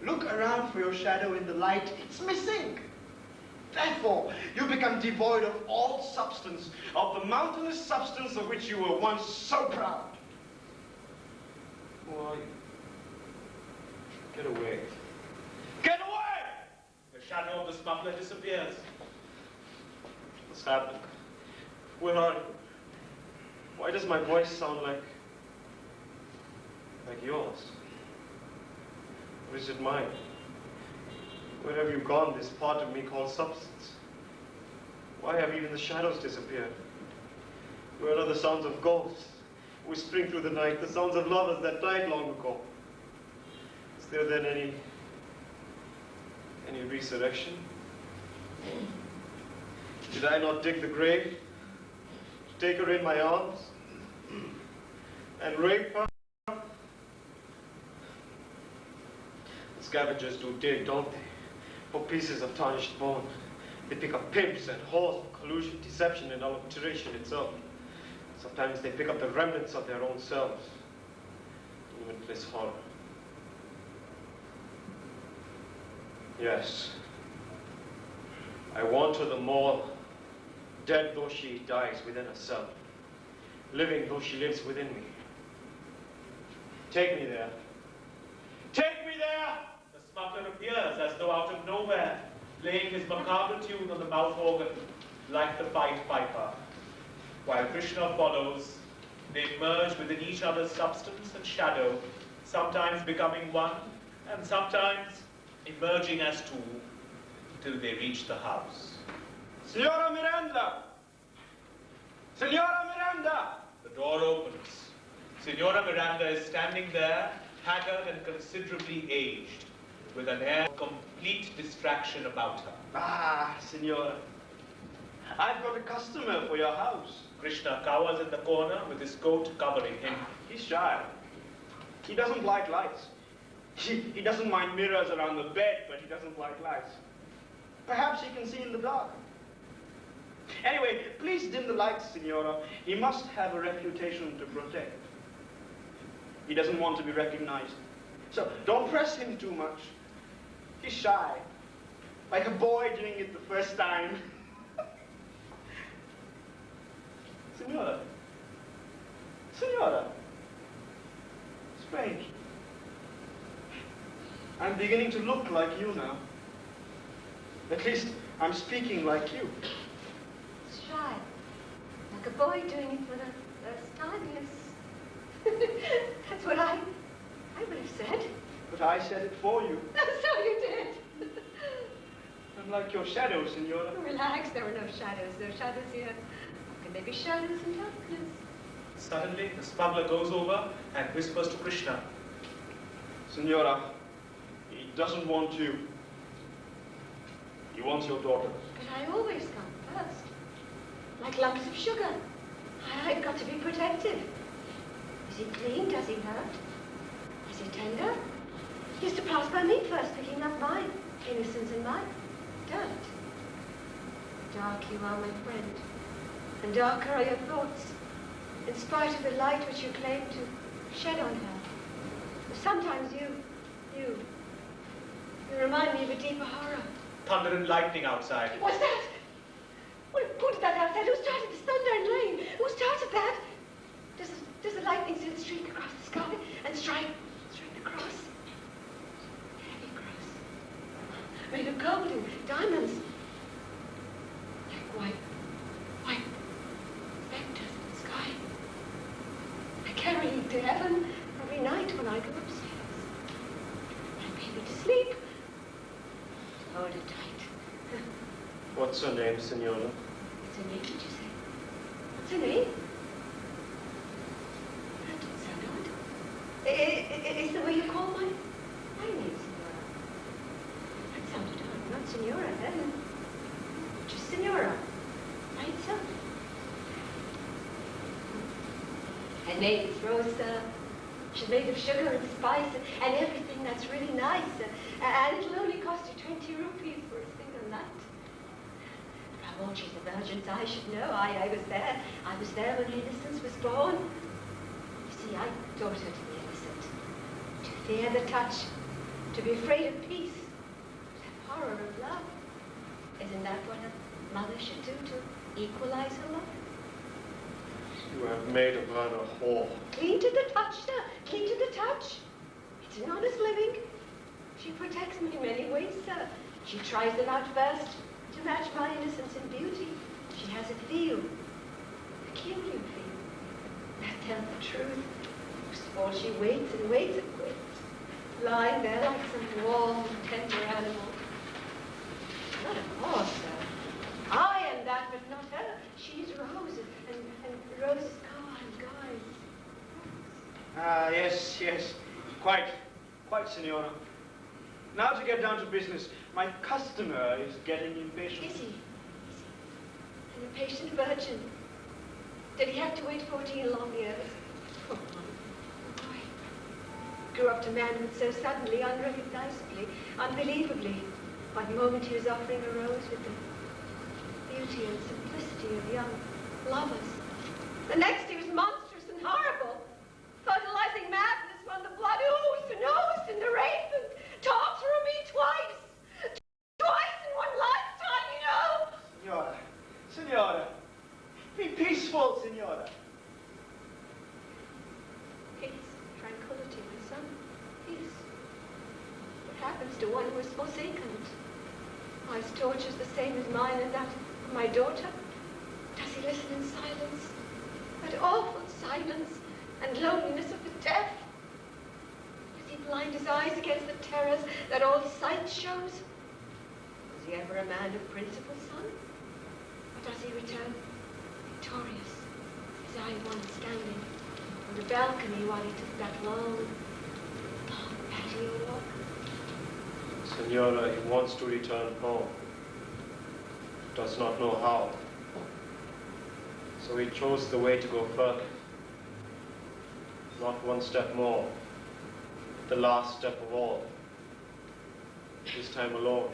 Look around for your shadow in the light. It's missing. Therefore, you become devoid of all substance, of the mountainous substance of which you were once so proud. Who are you? Get away. Get away! The shadow of the smuggler disappears. What's happened? Where are you? Why does my voice sound like yours? Or is it mine? Where have you gone, this part of me called substance? Why have even the shadows disappeared? Where are the sounds of ghosts whispering through the night, the sounds of lovers that died long ago? Is there then any resurrection? Did I not dig the grave, take her in my arms, and rape her? The scavengers do dig, don't they? For pieces of tarnished bone. They pick up pimps and whores for collusion, deception, and adulteration itself. Sometimes they pick up the remnants of their own selves. Limitless horror. Yes. I want her the more, dead though she dies within herself, living though she lives within me. Take me there. Take me there! The smuggler appears as though out of nowhere, playing his macabre tune on the mouth organ, like the Pied Piper. While Krishna follows, they merge within each other's substance and shadow, sometimes becoming one, and sometimes emerging as two, till they reach the house. Signora Miranda! Signora Miranda! The door opens. Signora Miranda is standing there, haggard and considerably aged, with an air of complete distraction about her. Ah, Signora. I've got a customer for your house. Krishna cowers in the corner with his coat covering him. He's shy. He doesn't like lights. He doesn't mind mirrors around the bed, but he doesn't like lights. Perhaps he can see in the dark. Anyway, please dim the lights, Signora. He must have a reputation to protect. He doesn't want to be recognized. So don't press him too much. He's shy, like a boy doing it the first time. Signora. Signora. Strange. I'm beginning to look like you now. At least I'm speaking like you. It's shy. Like a boy doing it for the first time, yes. That's what I would have said. But I said it for you. So you did. Unlike your shadow, Signora. Relax, there are no shadows. No shadows here. How can there be shadows in darkness? Suddenly, the smuggler goes over and whispers to Krishna. Signora, he doesn't want you. He wants your daughter. But I always come first. Like lumps of sugar. I've got to be protective. Is he clean? Does he hurt? Is he tender? He used to pass by me first, picking up my innocence and my dirt. Dark you are, my friend. And darker are your thoughts, in spite of the light which you claim to shed on her. Sometimes you remind me of a deeper horror. Thunder and lightning outside. What's that? Who did that outside? Who started this thunder and rain? Who started that? Does the lightning still streak across the sky and strike the cross? Heavy cross. Made of gold and diamonds. Like white specters in the sky. I carry it to heaven every night when I go upstairs. My baby to sleep. Hold it tight. What's her name, Signora? What's her name, did you say? What's her name? That didn't sound odd. Is the way you call my name, Signora? That sounded odd. Not Signora, then. Just Signora. By itself. And made with rose, she's made of sugar and spice and everything that's really nice. And it'll only cost you 20 rupees for a single night. How old she's a virgin, I should know. I was there. I was there when innocence was born. You see, I taught her to be innocent. To fear the touch. To be afraid of peace. To have horror of love. Isn't that what a mother should do to equalize her love? You have made of her a whore. Clean to the touch, sir. Clean to the touch. It's an honest living. She protects me in many ways, sir. She tries them out first to match my innocence and beauty. She has a feel. A peculiar feel. That tells the truth. First of all, she waits and waits and waits. Lying there like some warm, tender animal. Not a horse, sir. I am that, but not her. She's Rose, and Rose is Goan, guys. Ah, yes, yes. Quite, Signora. Now to get down to business. My customer is getting impatient. Is he? An impatient virgin. Did he have to wait 14 long years? Oh, boy. Grew up to manhood so suddenly, unrecognizably, unbelievably. One moment he was offering a rose with the beauty and simplicity of young lovers. The next he was monstrous and horrible, fertilizing madness when the blood oozed and oozed in the rape and torturing me twice in one lifetime, you know. Signora, be peaceful, Signora. Peace, tranquility, my son, peace. What happens to one who is forsaken? Are his tortures the same as mine and that of my daughter? Does he listen in silence? That awful silence and loneliness of the deaf? Does he blind his eyes against the terrors that all sight shows? Was he ever a man of principle, son? Or does he return victorious, as I once standing on the balcony while he took that long patio walk? Signora, he wants to return home. Does not know how. So he chose the way to go further. Not one step more. The last step of all. This time alone.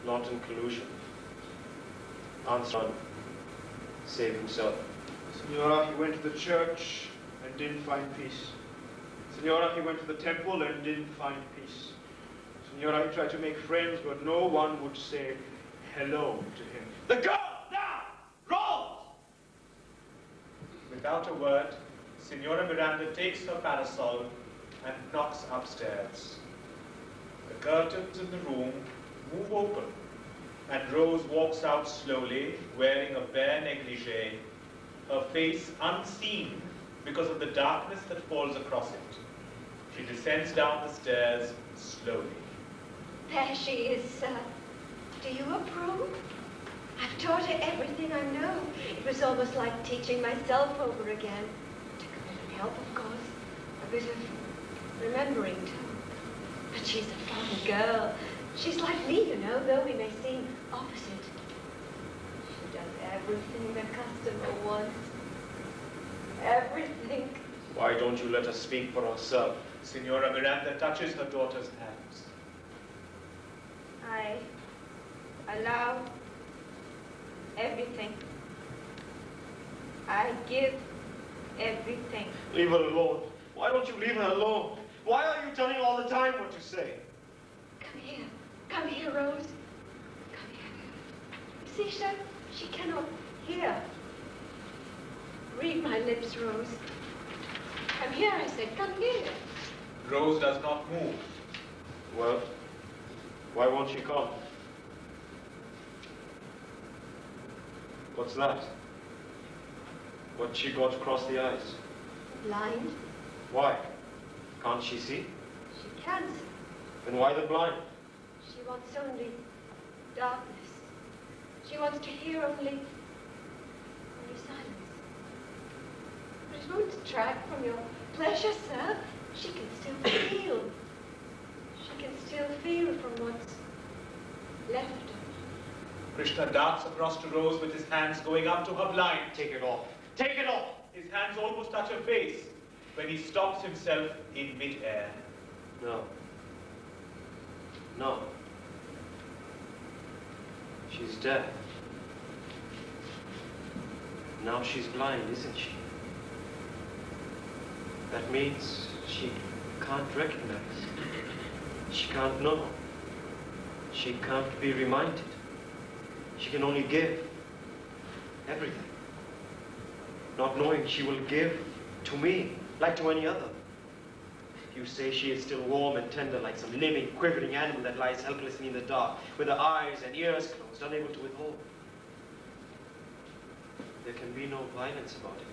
Not in collusion. Answer, save himself. Signora, he went to the church and didn't find peace. Signora, he went to the temple and didn't find peace. Signora, he tried to make friends, but no one would say hello to him. The girl! Now! Roll! Without a word, Signora Miranda takes her parasol and knocks upstairs. The curtains in the room move open, and Rose walks out slowly, wearing a bare negligee, her face unseen because of the darkness that falls across it. She descends down the stairs slowly. There she is, sir. Do you approve? I've taught her everything I know. It was almost like teaching myself over again. Took a bit of help, of course. A bit of remembering, too. But she's a fine girl. She's like me, you know, though we may seem opposite. She does everything the customer wants. Everything. Why don't you let her speak for herself? Signora Miranda touches her daughter's hands. I allow everything. I give everything. Leave her alone. Why don't you leave her alone? Why are you telling all the time what to say? Come here. Come here, Rose. Come here. See, sir, she cannot hear. Read my lips, Rose. Come here, I said. Come here. Rose does not move. Well, why won't she come? What's that? What's she got across the eyes? Blind? Why? Can't she see? She can, sir. Then why the blind? She wants only darkness. She wants to hear only silence. But it won't detract from your pleasure, sir. She can still feel. She can still feel from what's left of her. Krishna darts across to Rose with his hands going up to her blind. Take it off. Take it off! His hands almost touch her face when he stops himself in mid-air. No. No. She's deaf. Now she's blind, isn't she? That means she can't recognize. She can't know. She can't be reminded. She can only give everything. Not knowing she will give to me, like to any other. You say she is still warm and tender like some living, quivering animal that lies helplessly in the dark, with her eyes and ears closed, unable to withhold. There can be no violence about it.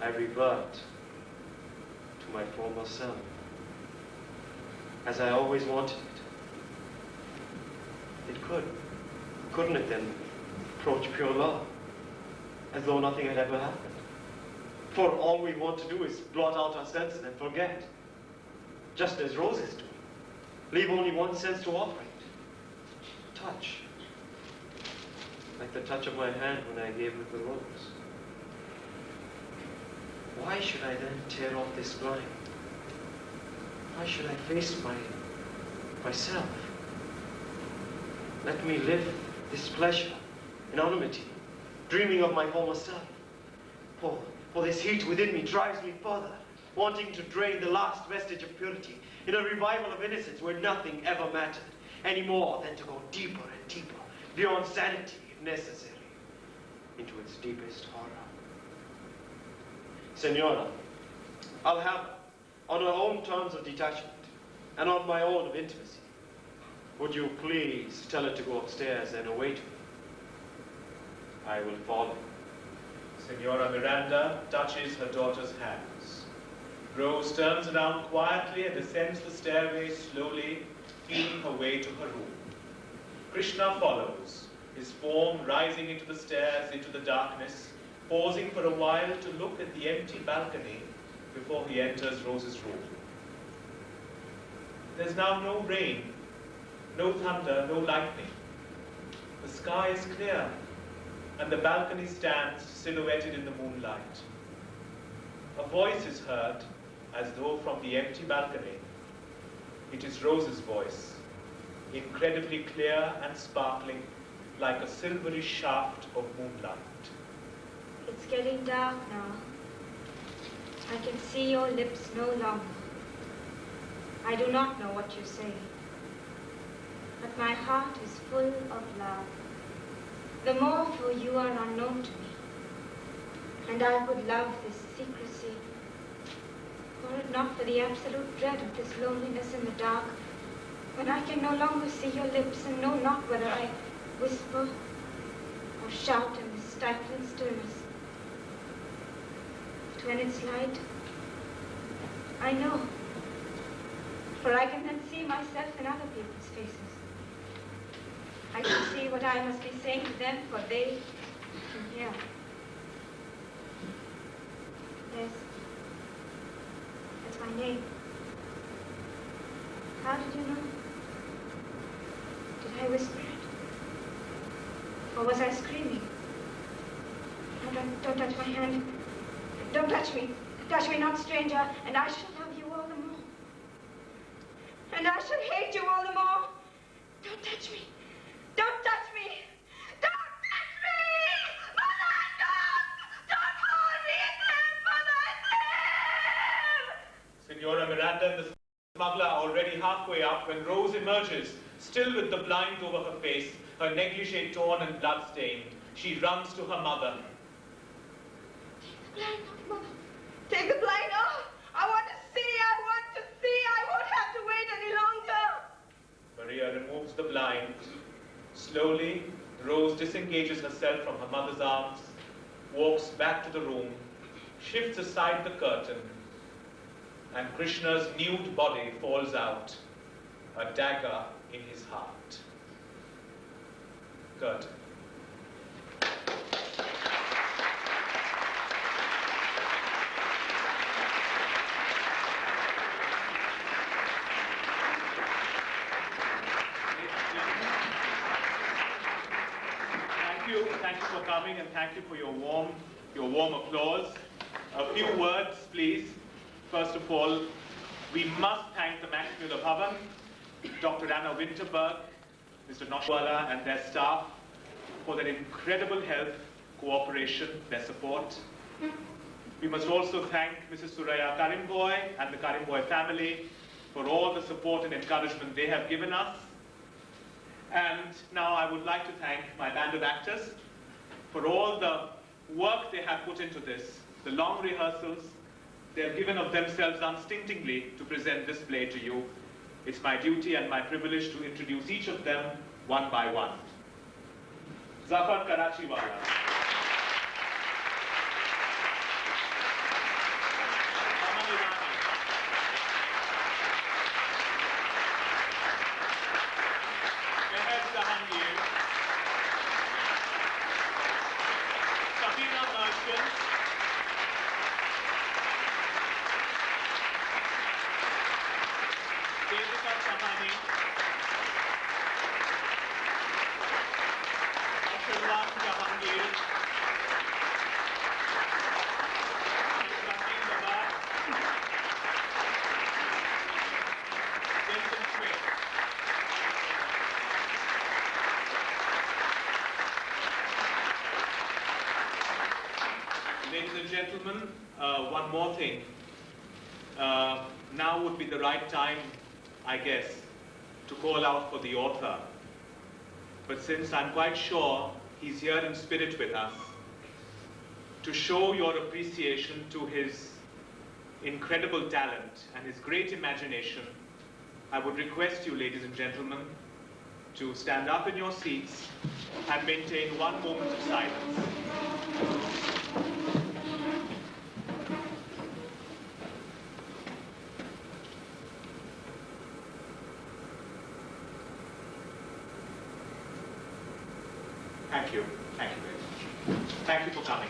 I revert to my former self, as I always wanted it. It could. Couldn't it then approach pure love, as though nothing had ever happened? For all we want to do is blot out our senses and forget, just as roses do. Leave only one sense to offer it. Touch. Like the touch of my hand when I gave her the rose. Why should I then tear off this blind? Why should I face myself? Let me live this pleasure, anonymity, dreaming of my former self. For this heat within me drives me further, wanting to drain the last vestige of purity in a revival of innocence where nothing ever mattered, any more than to go deeper and deeper, beyond sanity if necessary, into its deepest horror. Senora, I'll have her on her own terms of detachment and on my own of intimacy. Would you please tell her to go upstairs and await me? I will follow. Senora Miranda touches her daughter's hands. Rose turns around quietly and ascends the stairway slowly, feeling her way to her room. Krishna follows, his form rising into the stairs, into the darkness, pausing for a while to look at the empty balcony before he enters Rose's room. There's now no rain, no thunder, no lightning. The sky is clear, and the balcony stands silhouetted in the moonlight. A voice is heard, as though from the empty balcony. It is Rose's voice, incredibly clear and sparkling, like a silvery shaft of moonlight. It's getting dark now. I can see your lips no longer. I do not know what you say, but my heart is full of love. The more for you are unknown to me, and I would love this secrecy, were it not for the absolute dread of this loneliness in the dark, when I can no longer see your lips and know not whether I whisper or shout in this stifling stillness. But when it's light, I know, for I can then see myself in other people's faces. I can see what I must be saying to them, for they can hear. Yes, that's my name. How did you know? Did I whisper it? Or was I screaming? No, don't touch my hand. Don't touch me. Touch me not, stranger, and I shall love you all the more. And I shall hate you all the more. Don't touch me. Don't touch me! Don't touch me! Mother, don't! Don't hold me in there, Mother, I live! Senora Miranda and the smuggler are already halfway up when Rose emerges, still with the blind over her face, her negligee torn and blood-stained. She runs to her mother. Take the blind off, Mother. Take the blind off! I want to see! I want to see! I won't have to wait any longer! Maria removes the blind. Slowly, Rose disengages herself from her mother's arms, walks back to the room, shifts aside the curtain, and Krishna's nude body falls out, a dagger in his heart. Curtain. Thank you for coming, and thank you for your warm applause. A few words, please. First of all, we must thank the Max Mueller Bhavan, Dr. Anna Winterberg, Mr. Nosherwan, and their staff for their incredible help, cooperation, their support. We must also thank Mrs. Suraya Currimbhoy and the Currimbhoy family for all the support and encouragement they have given us. And now I would like to thank my band of actors for all the work they have put into this, the long rehearsals. They have given of themselves unstintingly to present this play to you. It's my duty and my privilege to introduce each of them one by one. Zafar Karachiwala. Jehangir, Sabina Merchant, Devika Shahani, Nosherwan Jehangir, Dabas, Denzil. Ladies and gentlemen, one more thing. Now would be the right time, I guess, to call out for the author. But since I'm quite sure he's here in spirit with us, to show your appreciation to his incredible talent and his great imagination, I would request you, ladies and gentlemen, to stand up in your seats and maintain one moment of silence. Thank you. Thank you very much. Thank you for coming.